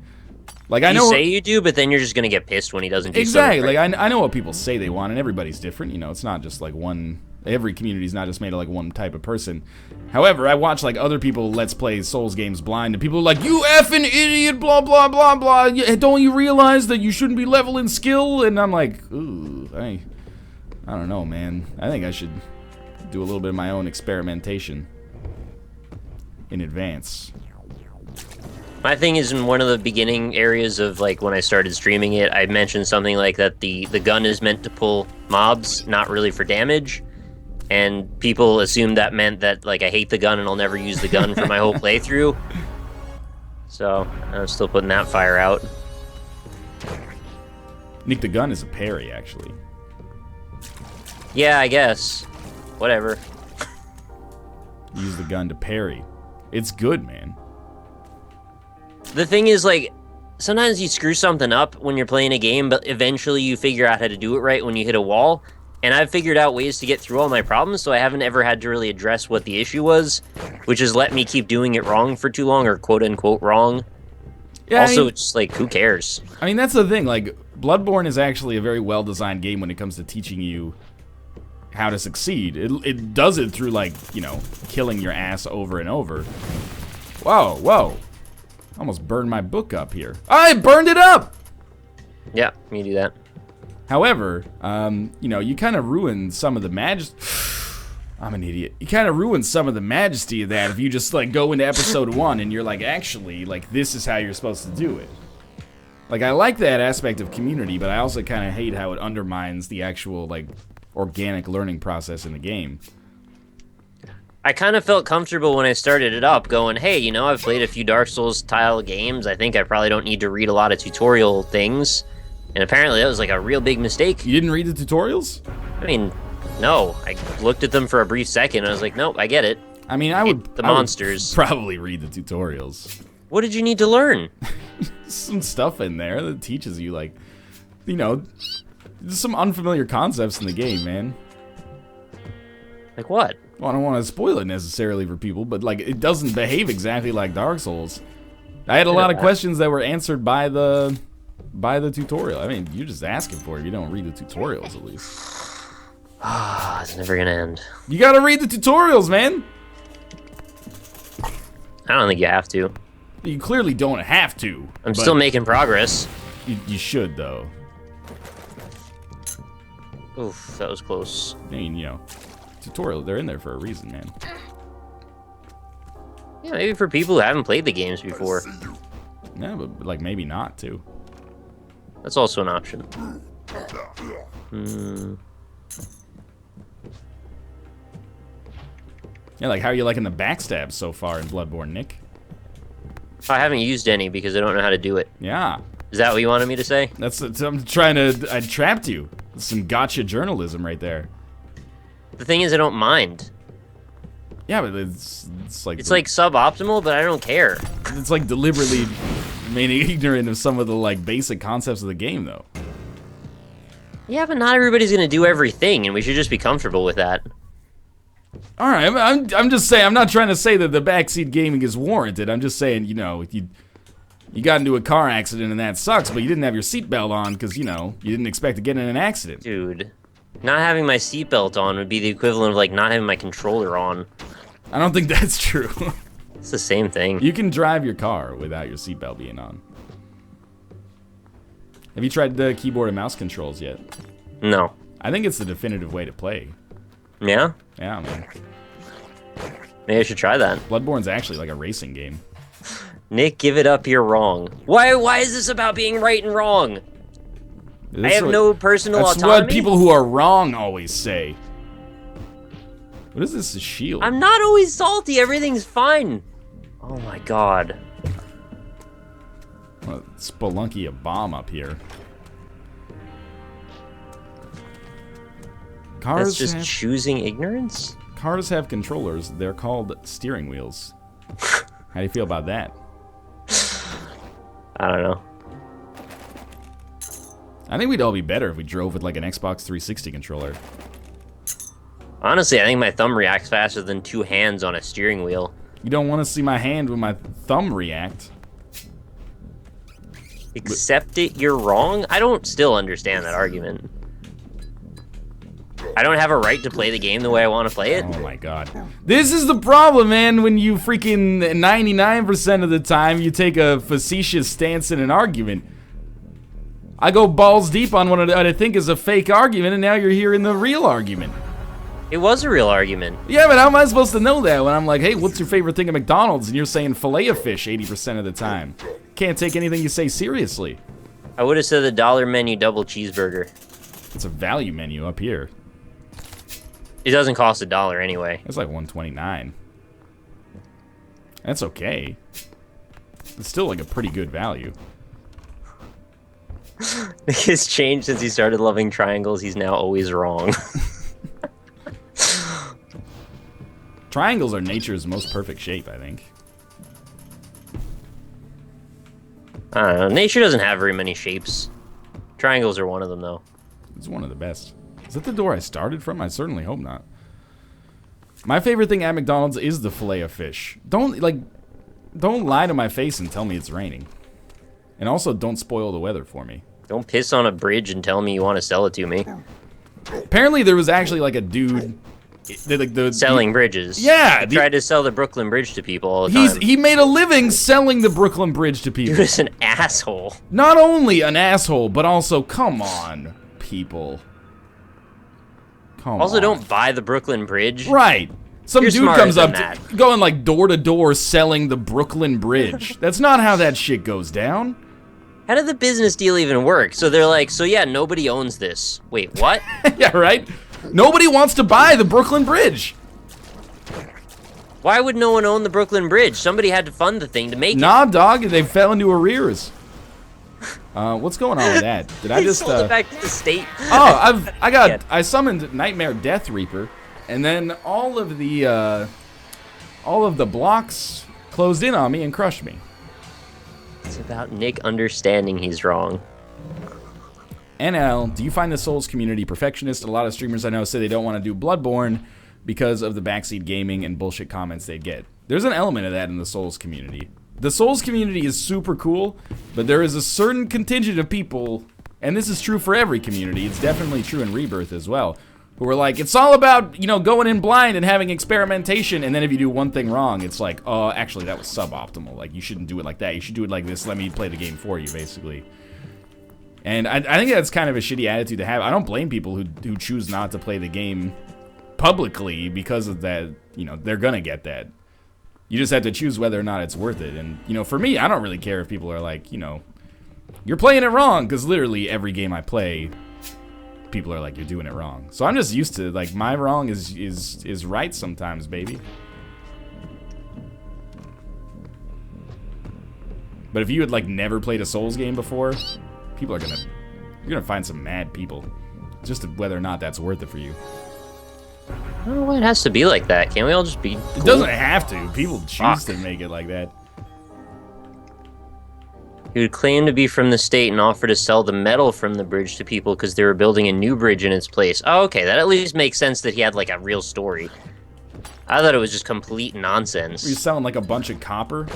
Like, I know you say you do, but then you're just gonna get pissed when he doesn't do exactly. something. Like, I know what people say they want, and everybody's different. You know, it's not just like one. Every community is not just made of like one type of person. However, I watch like other people let's play Souls games blind, and people are like, "You effing idiot!" Blah blah blah blah. Don't you realize that you shouldn't be leveling skill? And I'm like, ooh, I don't know, man. I think I should do a little bit of my own experimentation in advance. My thing is, in one of the beginning areas of like when I started streaming it, I mentioned something like that the gun is meant to pull mobs, not really for damage. And people assumed that meant that like I hate the gun and I'll never use the gun for my whole playthrough. So I'm still putting that fire out. Nick, the gun is a parry, actually. Yeah, I guess. Whatever. Use the gun to parry. It's good, man. The thing is, like, sometimes you screw something up when you're playing a game, but eventually you figure out how to do it right when you hit a wall. And I've figured out ways to get through all my problems, so I haven't ever had to really address what the issue was, which has let me keep doing it wrong for too long, or quote-unquote wrong. Yeah, also, it's just like, who cares? I mean, that's the thing. Like, Bloodborne is actually a very well-designed game when it comes to teaching you how to succeed. It does it through, like, you know, killing your ass over and over. Whoa, whoa. Almost burned my book up here. I burned it up! Yeah, you do that. However, you know, you kind of ruin some of the majesty. I'm an idiot. You kind of ruin some of the majesty of that if you just, like, go into episode 1 and you're like, actually, like, this is how you're supposed to do it. Like, I like that aspect of community, but I also kind of hate how it undermines the actual, like, organic learning process in the game. I kind of felt comfortable when I started it up, going, hey, you know, I've played a few Dark Souls-style games. I think I probably don't need to read a lot of tutorial things. And apparently that was, like, a real big mistake. You didn't read the tutorials? I mean, no. I looked at them for a brief second, and I was like, nope, I get it. I mean, I would... The monsters. Probably read the tutorials. What did you need to learn? Some stuff in there that teaches you, like, you know, some unfamiliar concepts in the game, man. Like what? Well, I don't want to spoil it necessarily for people, but, like, it doesn't behave exactly like Dark Souls. I had a lot of questions that were answered by the tutorial. I mean, you're just asking for it. You don't read the tutorials, at least. Ah, it's never gonna end. You gotta read the tutorials, man! I don't think you have to. You clearly don't have to. I'm still making progress. You should, though. Oof, that was close. I mean, you know, tutorial, they're in there for a reason, man. Yeah, maybe for people who haven't played the games before. Yeah, but, like, maybe not, too. That's also an option. Yeah, like, how are you liking the backstabs so far in Bloodborne, Nick? I haven't used any because I don't know how to do it. Yeah. Is that what you wanted me to say? I'm trying to... I trapped you. Some gotcha journalism right there. The thing is, I don't mind. Yeah, but it's like... It's like suboptimal, but I don't care. It's like deliberately remaining ignorant of some of the, like, basic concepts of the game, though. Yeah, but not everybody's gonna do everything, and we should just be comfortable with that. All right, I'm just saying. I'm not trying to say that the backseat gaming is warranted. I'm just saying, you know, you got into a car accident and that sucks, but you didn't have your seatbelt on because, you know, you didn't expect to get in an accident. Dude, not having my seatbelt on would be the equivalent of, like, not having my controller on. I don't think that's true. It's the same thing. You can drive your car without your seatbelt being on. Have you tried the keyboard and mouse controls yet? No. I think it's the definitive way to play. Yeah? Yeah, man. Maybe I should try that. Bloodborne's actually like a racing game. Nick, give it up, you're wrong. Why is this about being right and wrong? I have no personal autonomy? That's what people who are wrong always say. What is this, a shield? I'm not always salty, everything's fine. Oh my god. Well, spelunky a bomb up here. That's just choosing ignorance? Cars have controllers. They're called steering wheels. How do you feel about that? I don't know. I think we'd all be better if we drove with like an Xbox 360 controller. Honestly, I think my thumb reacts faster than two hands on a steering wheel. You don't want to see my hand when my thumb react. Accept it, you're wrong? I don't still understand that argument. I don't have a right to play the game the way I want to play it? Oh my god. This is the problem, man, when you freaking 99% of the time you take a facetious stance in an argument. I go balls deep on what I think is a fake argument, and now you're hearing the real argument. It was a real argument. Yeah, but how am I supposed to know that when I'm like, hey, what's your favorite thing at McDonald's? And you're saying Filet-O-Fish 80% of the time. Can't take anything you say seriously. I would have said the dollar menu double cheeseburger. It's a value menu up here. It doesn't cost $1 anyway. It's like $1.29. That's okay. It's still like a pretty good value. His changed since he started loving triangles. He's now always wrong. Triangles are nature's most perfect shape, I think. I don't know. Nature doesn't have very many shapes. Triangles are one of them, though. It's one of the best. Is that the door I started from? I certainly hope not. My favorite thing at McDonald's is the Filet-O-Fish. Don't lie to my face and tell me it's raining. And also, don't spoil the weather for me. Don't piss on a bridge and tell me you want to sell it to me. Apparently, there was actually like a dude... selling bridges. Yeah. He tried to sell the Brooklyn Bridge to people all the time. He made a living selling the Brooklyn Bridge to people. He was an asshole. Not only an asshole, but also, come on, people. Come also, on. don't buy the Brooklyn Bridge. Right. Some You're dude comes up that. going like door to door selling the Brooklyn Bridge. That's not how that shit goes down. How did the business deal even work? So they're like, so yeah, nobody owns this. Wait, what? Yeah, right? Nobody wants to buy the Brooklyn Bridge. Why would no one own the Brooklyn Bridge? Somebody had to fund the thing to make it. Nah, dog, they fell into arrears. What's going on with that? Did I just sold it back to the state? Oh, I summoned Nightmare Death Reaper, and then all of the blocks closed in on me and crushed me. It's about Nick understanding he's wrong. NL, do you find the Souls community perfectionist? A lot of streamers I know say they don't want to do Bloodborne because of the backseat gaming and bullshit comments they get. There's an element of that in the Souls community. The Souls community is super cool, but there is a certain contingent of people, and this is true for every community, it's definitely true in Rebirth as well, who are like, it's all about, you know, going in blind and having experimentation, and then if you do one thing wrong, it's like, oh, actually, that was suboptimal. Like, you shouldn't do it like that. You should do it like this. Let me play the game for you, basically. And I think that's kind of a shitty attitude to have. I don't blame people who choose not to play the game publicly because of that. You know, they're gonna get that. You just have to choose whether or not it's worth it. And, you know, for me, I don't really care if people are like, you know, you're playing it wrong, because literally every game I play, people are like, you're doing it wrong. So I'm just used to, like, my wrong is right sometimes, baby. But if you had, like, never played a Souls game before, people are you're gonna find some mad people. Just whether or not that's worth it for you. I don't know why it has to be like that. Can't we all just be cool? It doesn't have to. People choose to make it like that. He would claim to be from the state and offer to sell the metal from the bridge to people because they were building a new bridge in its place. Oh, okay, that at least makes sense that he had, like, a real story. I thought it was just complete nonsense. You're selling, like, a bunch of copper?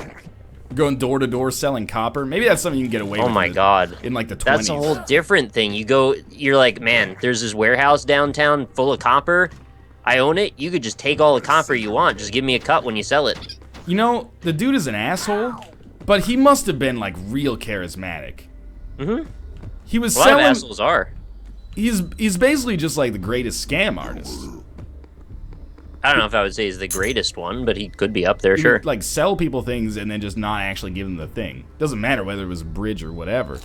Going door to door selling copper? Maybe that's something you can get away with. Oh my god. In, like, the 20s. That's a whole different thing. You're like, man, there's this warehouse downtown full of copper. I own it. You could just take all the copper you want. Just give me a cut when you sell it. You know, the dude is an asshole. But he must have been, like, real charismatic. Mm-hmm. He was selling... A lot of assholes are. He's basically just, like, the greatest scam artist. I don't know if I would say he's the greatest one, but he could be up there, sure. Would, like, sell people things and then just not actually give them the thing. Doesn't matter whether it was a bridge or whatever.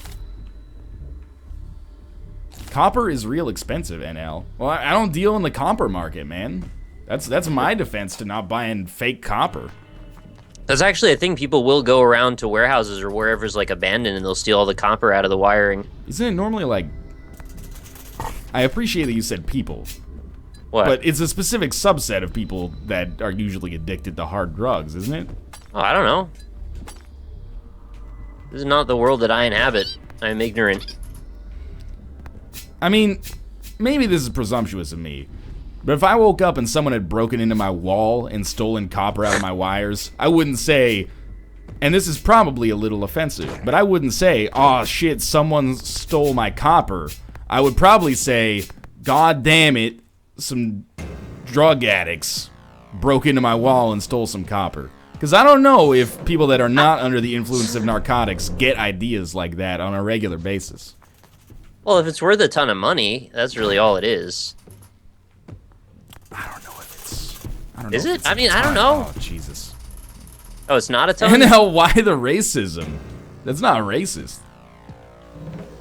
Copper is real expensive, NL. Well, I don't deal in the copper market, man. That's my defense to not buying fake copper. That's actually a thing. People will go around to warehouses or wherever's, like, abandoned, and they'll steal all the copper out of the wiring. Isn't it normally, like... I appreciate that you said people. What? But it's a specific subset of people that are usually addicted to hard drugs, isn't it? Oh, I don't know. This is not the world that I inhabit. I am ignorant. I mean, maybe this is presumptuous of me, but if I woke up and someone had broken into my wall and stolen copper out of my wires, I wouldn't say, and this is probably a little offensive, but I wouldn't say, oh shit, someone stole my copper. I would probably say, god damn it, some drug addicts broke into my wall and stole some copper. Because I don't know if people that are not under the influence of narcotics get ideas like that on a regular basis. Well, if it's worth a ton of money, that's really all it is. I don't know if it's... I don't is know it? I mean, I don't know. Oh, Jesus. Oh, it's not a ton? And hell, why the racism? That's not racist.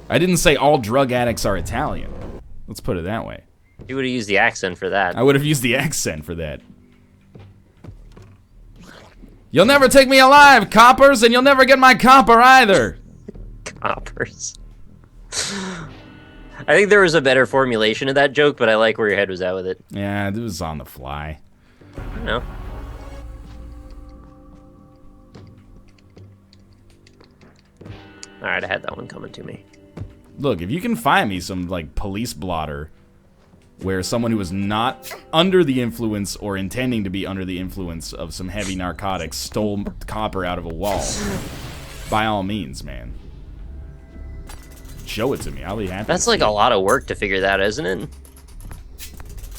I didn't say all drug addicts are Italian. Let's put it that way. You would have used the accent for that. I would have used the accent for that. You'll never take me alive, coppers, and you'll never get my copper either. Coppers. I think there was a better formulation of that joke, but I like where your head was at with it. Yeah, it was on the fly. I know. Alright, I had that one coming to me. Look, if you can find me some, like, police blotter where someone who was not under the influence or intending to be under the influence of some heavy narcotics stole copper out of a wall, by all means, man. Show it to me. I'll be happy. That's like a lot of work to figure that, isn't it?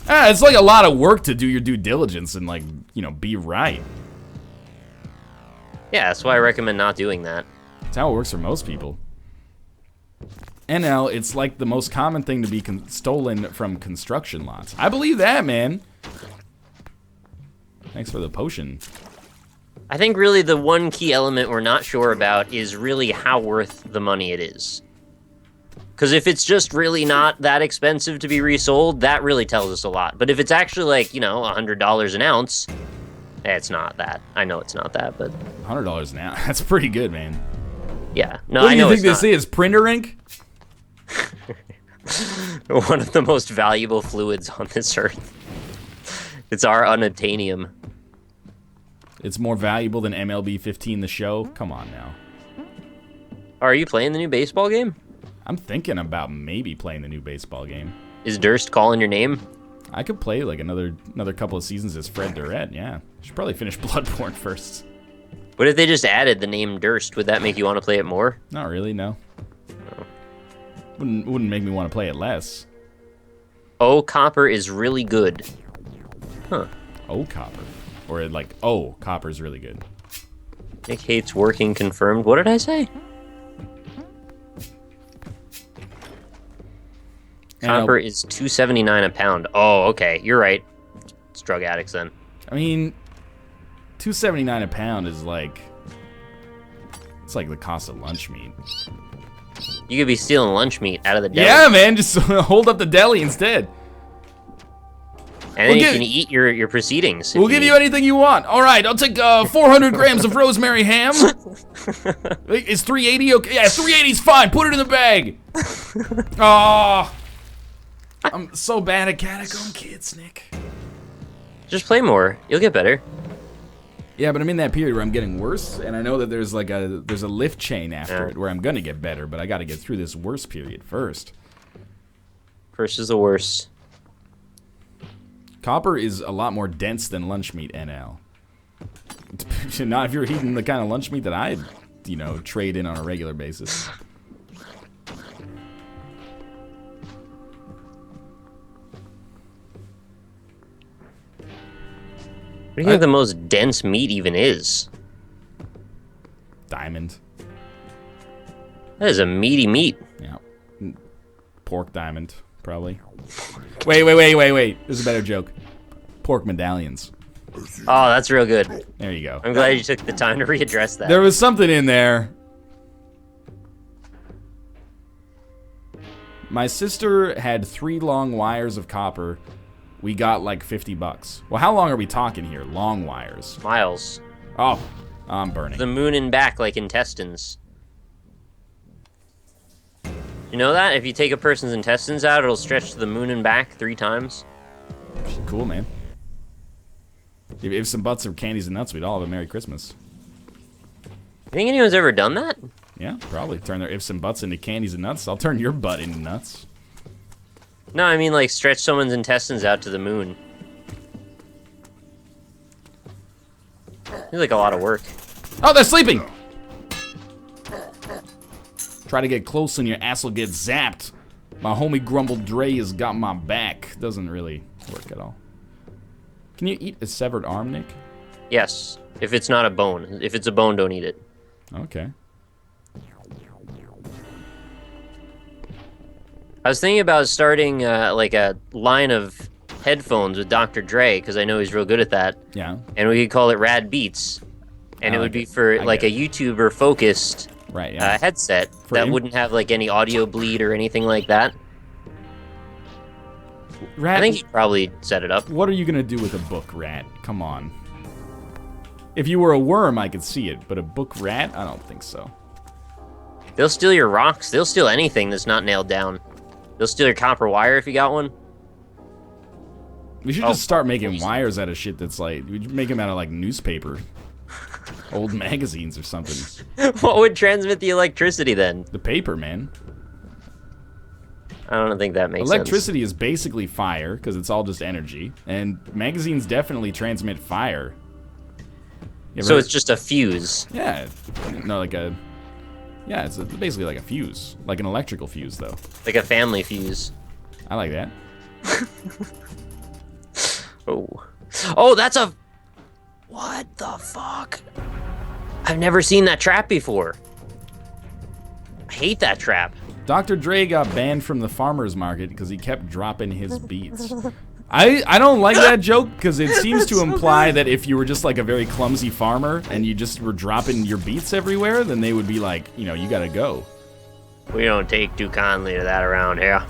It's like a lot of work to do your due diligence and, like, you know, be right. Yeah, that's why I recommend not doing that. That's how it works for most people. NL, it's like the most common thing to be stolen from construction lots. I believe that, man. Thanks for the potion. I think really the one key element we're not sure about is really how worth the money it is. Because if it's just really not that expensive to be resold, that really tells us a lot. But if it's actually like, you know, $100 an ounce, it's not that. I know it's not that, but... $100 an ounce? That's pretty good, man. Yeah. No, what I know do you think this is? Printer ink? One of the most valuable fluids on this earth. It's our unobtainium. It's more valuable than MLB 15 the show? Come on now. Are you playing the new baseball game? I'm thinking about maybe playing the new baseball game. Is Durst calling your name? I could play like another couple of seasons as Fred Durrett, yeah. Should probably finish Bloodborne first. What if they just added the name Durst? Would that make you want to play it more? Not really, no. Oh. Wouldn't make me want to play it less. Oh, copper is really good. Huh. Oh, copper. Or like, oh, copper's really good. Nick hates working confirmed. What did I say? Copper is $2.79 a pound. Oh, okay. You're right. It's drug addicts then. I mean, $2.79 a pound is like, it's like the cost of lunch meat. You could be stealing lunch meat out of the deli. Yeah, man, just hold up the deli instead. And then you can eat your proceedings. We'll give you anything you want. All right, I'll take 400 grams of rosemary ham. Is 380 okay? Yeah, 380's fine. Put it in the bag. Oh, I'm so bad at Catacomb Kids, Nick. Just play more. You'll get better. Yeah, but I'm in that period where I'm getting worse, and I know that there's like a lift chain after it where I'm gonna get better, but I got to get through this worse period first. First is the worst. Copper is a lot more dense than lunch meat, NL. Not if you're eating the kind of lunch meat that I, trade in on a regular basis. What do you think the most dense meat even is? Diamond. That is a meaty meat. Yeah. Pork diamond, probably. Wait. This is a better joke. Pork medallions. Oh, that's real good. There you go. I'm glad you took the time to readdress that. There was something in there. My sister had 3 long wires of copper. We got like $50. Well, how long are we talking here? Long wires. Miles. Oh, I'm burning. The moon and back like intestines. You know that? If you take a person's intestines out, it'll stretch to the moon and back 3 times. Cool, man. If some butts or candies and nuts, we'd all have a Merry Christmas. You think anyone's ever done that? Yeah, probably. Turn their ifs and butts into candies and nuts. I'll turn your butt into nuts. No, I mean like stretch someone's intestines out to the moon. Seems like a lot of work. Oh, they're sleeping! Try to get close and your ass will get zapped. My homie Grumble Dre has got my back. Doesn't really work at all. Can you eat a severed arm, Nick? Yes, if it's not a bone. If it's a bone, don't eat it. Okay. I was thinking about starting like a line of headphones with Dr. Dre, because I know he's real good at that. Yeah. And we could call it Rad Beats. And it would be for like a YouTuber-focused headset that wouldn't have like any audio bleed or anything like that. I think he'd probably set it up. What are you going to do with a book rat? Come on. If you were a worm, I could see it, but a book rat? I don't think so. They'll steal your rocks. They'll steal anything that's not nailed down. They'll steal your copper wire if you got one. We should just start making wires out of shit that's like... We should make them out of like newspaper. Old magazines or something. What would transmit the electricity then? The paper, man. I don't think that makes sense. Electricity is basically fire, because it's all just energy. And magazines definitely transmit fire. So it's just a fuse. Yeah. No, like a... Yeah, it's basically like a fuse. Like an electrical fuse, though. Like a family fuse. I like that. Oh, that's a... What the fuck? I've never seen that trap before. I hate that trap. Dr. Dre got banned from the farmer's market because he kept dropping his beats. I don't like that joke because it seems to imply that if you were just like a very clumsy farmer and you just were dropping your beats everywhere, then they would be like, you gotta go. We don't take too kindly to that around here.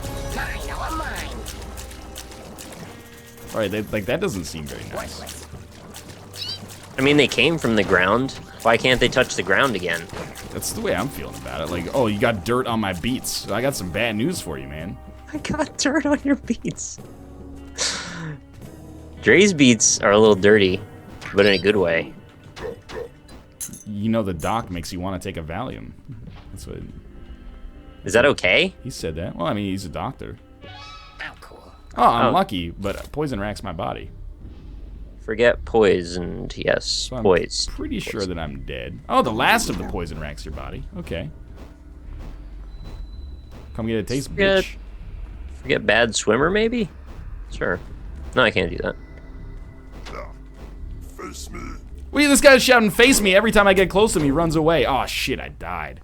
Alright, like that doesn't seem very nice. I mean, they came from the ground. Why can't they touch the ground again? That's the way I'm feeling about it. Like, oh, you got dirt on my beats. I got some bad news for you, man. I got dirt on your beats. Dre's beats are a little dirty, but in a good way. You know the doc makes you want to take a Valium. That's what... Is that okay? He said that. Well, I mean, he's a doctor. Oh, I'm lucky, but poison racks my body. Forget poisoned, yes, So poise. I'm pretty sure that I'm dead. Oh, the last of the poison racks your body. Okay. Come get a taste, bitch. Forget bad swimmer, maybe? Sure. No, I can't do that. Face me. Wait, this guy's shouting "face me" every time I get close to him. He runs away. Oh shit, I died.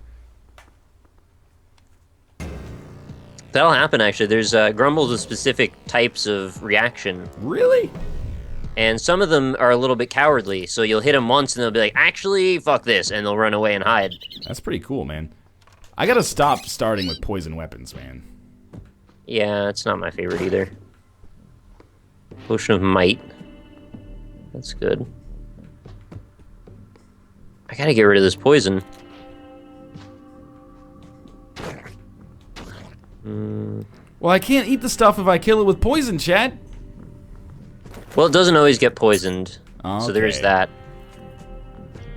That'll happen, actually. There's grumbles with specific types of reaction. Really? And some of them are a little bit cowardly, so you'll hit them once and they'll be like, actually, fuck this, and they'll run away and hide. That's pretty cool, man. I gotta stop starting with poison weapons, man. Yeah, it's not my favorite either. Potion of Might. That's good. I gotta get rid of this poison. Well, I can't eat the stuff if I kill it with poison, Chad. Well, it doesn't always get poisoned, so there's Okay. that.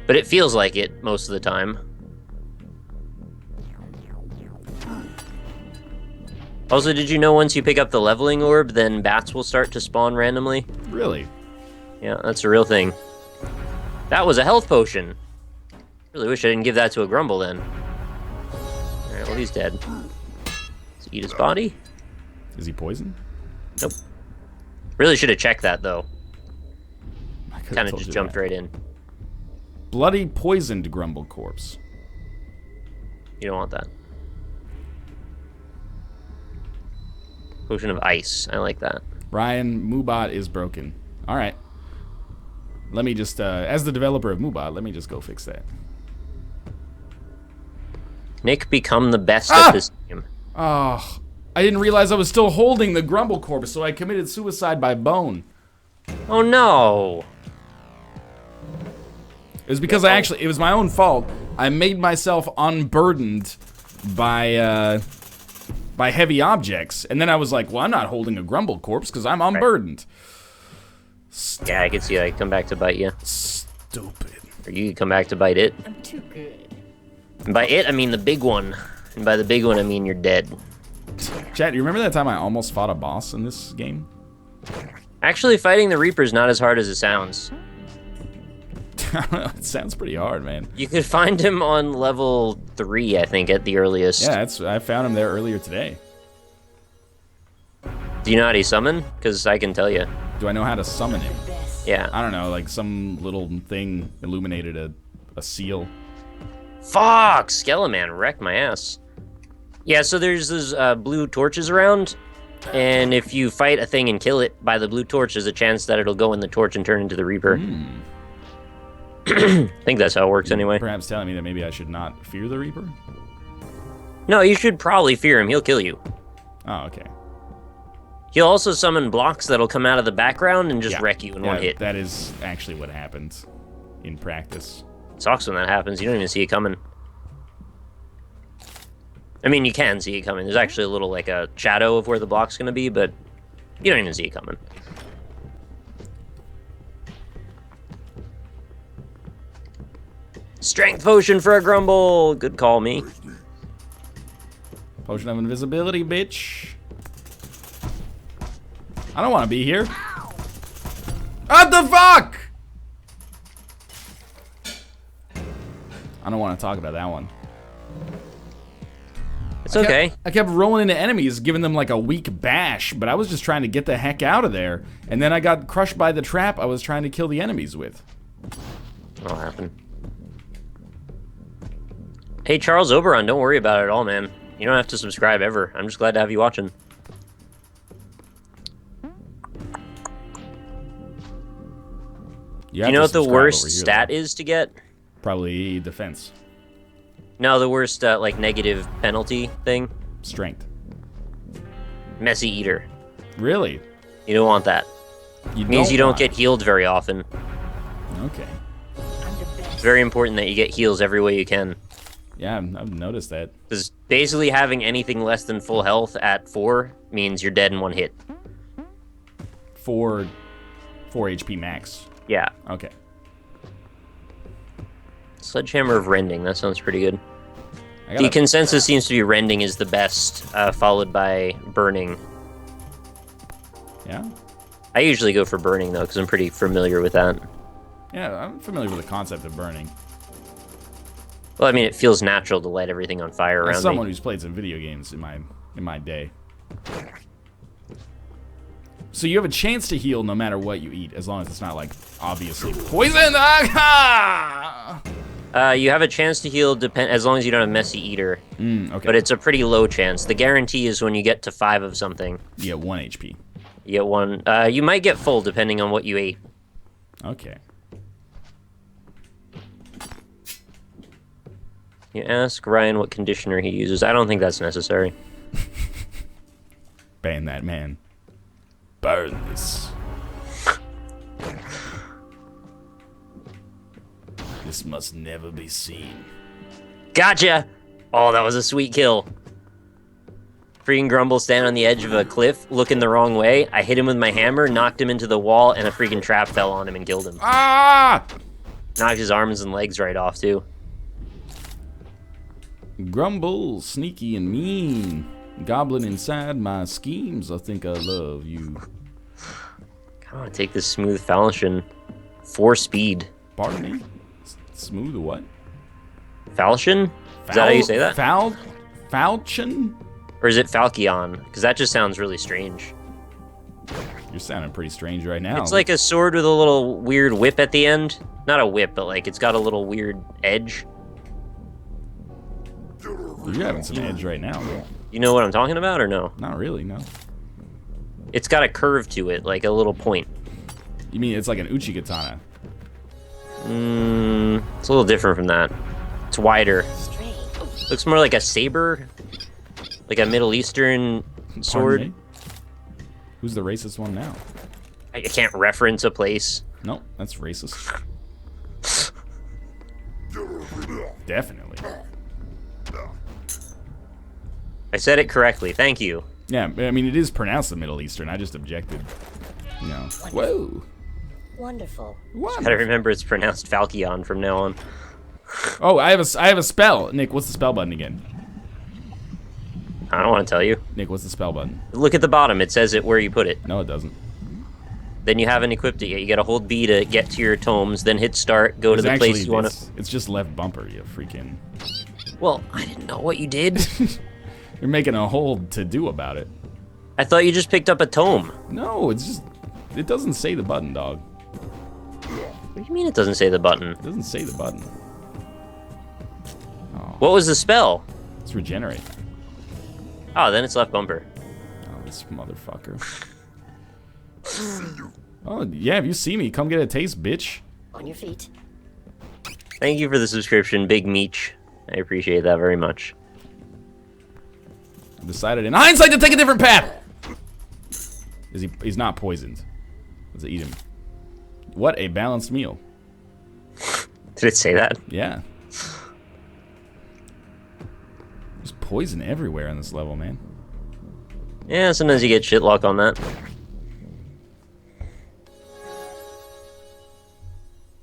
But it feels like it most of the time. Also, did you know once you pick up the leveling orb, then bats will start to spawn randomly? Really? Yeah, that's a real thing. That was a health potion. Really wish I didn't give that to a grumble then. Alright, well, he's dead. Let's eat his body. Is he poisoned? Nope. Really should have checked that, though. I could've Kind of told just you jumped that. right in. Bloody poisoned grumble corpse. You don't want that. Potion of ice. I like that. Ryan, Moobot is broken. All right. Let me just, as the developer of Moobot, let me just go fix that. Nick, become the best at this game. Oh, I didn't realize I was still holding the grumble corpse, so I committed suicide by bone. Oh no! It was because it was my own fault. I made myself unburdened by heavy objects, and then I was like, well, I'm not holding a grumble corpse because I'm unburdened. Yeah, I can see I come back to bite you. Stupid. Or you can come back to bite it. I'm too good. And by it, I mean the big one. And by the big one, I mean you're dead. Chat, you remember that time I almost fought a boss in this game? Actually, fighting the Reaper's not as hard as it sounds. It sounds pretty hard, man. You could find him on level 3, I think, at the earliest. Yeah, I found him there earlier today. Do you know how to summon? Because I can tell you. Do I know how to summon him? Yeah. I don't know, like some little thing illuminated a seal. Fuck! Skeleman wrecked my ass. Yeah, so there's those blue torches around, and if you fight a thing and kill it by the blue torch, there's a chance that it'll go in the torch and turn into the Reaper. I think that's how it works anyway. Perhaps telling me that maybe I should not fear the Reaper? No, you should probably fear him. He'll kill you. Oh, okay. He'll also summon blocks that'll come out of the background and just Yeah. wreck you in one hit. That is actually what happens in practice. Sucks when that happens. You don't even see it coming. I mean, you can see it coming. There's actually a little, like, a shadow of where the block's gonna be, but you don't even see it coming. Strength potion for a grumble! Good call, me. Potion of invisibility, bitch. I don't want to be here. What the fuck? I don't want to talk about that one. It's okay. I kept rolling into enemies, giving them like a weak bash, but I was just trying to get the heck out of there. And then I got crushed by the trap I was trying to kill the enemies with. That'll happen. Hey, Charles Oberon, don't worry about it at all, man. You don't have to subscribe ever. I'm just glad to have you watching. Do you know what the worst stat is to get? Probably defense. No, the worst, like, negative penalty thing? Strength. Messy Eater. Really? You don't want that. It means you don't get healed very often. Okay. It's very important that you get heals every way you can. Yeah, I've noticed that. Because basically having anything less than full health at 4 means you're dead in one hit. 4 HP max. Yeah. Okay. Sledgehammer of Rending, that sounds pretty good. The consensus seems to be Rending is the best, followed by Burning. Yeah? I usually go for Burning, though, because I'm pretty familiar with that. Yeah, I'm familiar with the concept of burning. Well, I mean, it feels natural to light everything on fire around As someone me. who's played some video games in my day. So you have a chance to heal no matter what you eat, as long as it's not, like, obviously poison. Ah! You have a chance to heal as long as you don't have Messy Eater. Okay. But it's a pretty low chance. The guarantee is when you get to 5 of something. You get 1 HP. You get 1. You might get full depending on what you ate. Okay. You ask Ryan what conditioner he uses. I don't think that's necessary. Ban that man. Burn this. This must never be seen. Gotcha! Oh, that was a sweet kill. Freaking Grumble standing on the edge of a cliff, looking the wrong way. I hit him with my hammer, knocked him into the wall, and a freaking trap fell on him and killed him. Ah! Knocked his arms and legs right off, too. Grumble, sneaky and mean. Goblin inside my schemes, I think I love you. I want to take this smooth falchion. 4 speed. Pardon me? Smooth what? Falchion? Is that how you say that? Falchion? Or is it Falchion? Because that just sounds really strange. You're sounding pretty strange right now. It's like a sword with a little weird whip at the end. Not a whip, but like it's got a little weird edge. You're having some edge right now. You know what I'm talking about or no? Not really, no. It's got a curve to it, like a little point. You mean it's like an Uchi katana? It's a little different from that. It's wider. Looks more like a saber. Like a Middle Eastern sword. Pardon me? Who's the racist one now? I can't reference a place. No, that's racist. Definitely. I said it correctly, thank you. Yeah, I mean, it is pronounced the Middle Eastern. I just objected. You know. Whoa. Wonderful. Gotta remember it's pronounced Falchion from now on. Oh, I have a spell. Nick, what's the spell button again? I don't want to tell you. Nick, what's the spell button? Look at the bottom, it says it where you put it. No, it doesn't. Then you haven't equipped it yet. You gotta hold B to get to your tomes, then hit start, go to the place you want to... It's just left bumper, you freaking... Well, I didn't know what you did. You're making a whole to-do about it. I thought you just picked up a tome. No, it's just... It doesn't say the button, dog. What do you mean it doesn't say the button? It doesn't say the button. Oh, What was the spell? it's regenerate. Oh, then it's left bumper. Oh, this motherfucker. Oh, yeah, if you see me, come get a taste, bitch. On your feet. Thank you for the subscription, Big Meech. I appreciate that very much. I decided in hindsight to take a different path. He's not poisoned. Let's eat him. What a balanced meal. Did it say that? Yeah. There's poison everywhere in this level, man. Yeah, sometimes you get shit luck on that.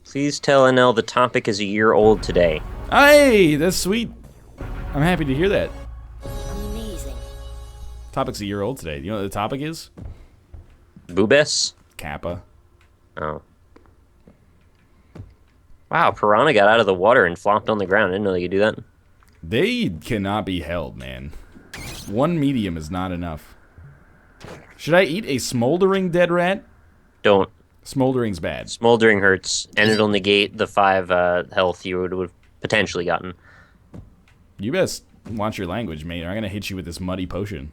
Please tell NL the topic is a year old today. Hey, that's sweet. I'm happy to hear that. Amazing. Topic's a year old today. You know what the topic is? Boobess? Kappa. Oh. Wow, Piranha got out of the water and flopped on the ground. I didn't know they could do that. They cannot be held, man. One medium is not enough. Should I eat a smoldering dead rat? Don't. Smoldering's bad. Smoldering hurts, and it'll negate the 5 health you would have potentially gotten. You best watch your language, mate, or I'm gonna hit you with this muddy potion.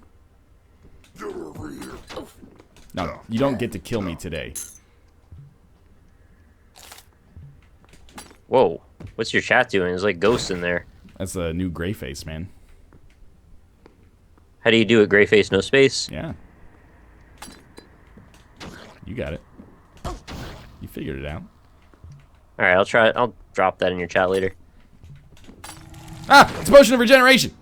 No, you don't get to kill me today. Whoa. What's your chat doing? There's like ghosts in there. That's the new gray face, man. How do you do it? Gray face, no space? Yeah. You got it. You figured it out. Alright, I'll try. I'll drop that in your chat later. Ah! It's a potion of regeneration!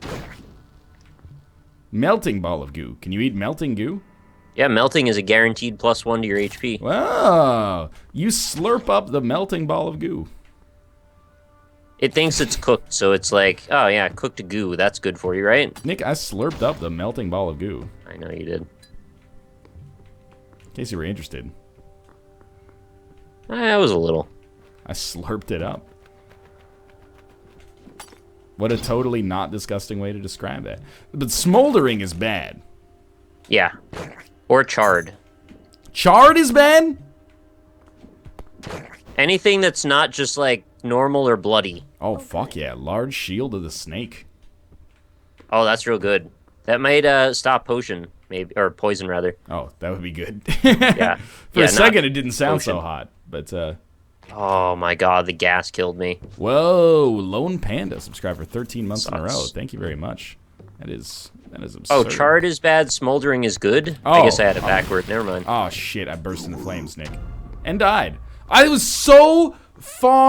Melting ball of goo. Can you eat melting goo? Yeah, melting is a guaranteed +1 to your HP. Wow! You slurp up the melting ball of goo. It thinks it's cooked, so it's like, oh yeah, cooked goo. That's good for you, right? Nick, I slurped up the melting ball of goo. I know you did. In case you were interested. I was a little. I slurped it up. What a totally not disgusting way to describe that. But smoldering is bad. Yeah. Or charred. Charred is bad? Anything that's not just like normal or bloody. Oh, fuck yeah. Large shield of the snake. Oh, that's real good. That might stop potion, maybe, or poison rather. Oh, that would be good. Yeah. For a second, it didn't sound so hot, but oh my god, the gas killed me. whoa, Lone Panda subscribed for 13 months in a row. Sucks. Thank you very much. That is absurd. Oh, charred is bad, smoldering is good? Oh, I guess I had it backward. Never mind. Oh shit, I burst into flames, Nick. And died. I was so far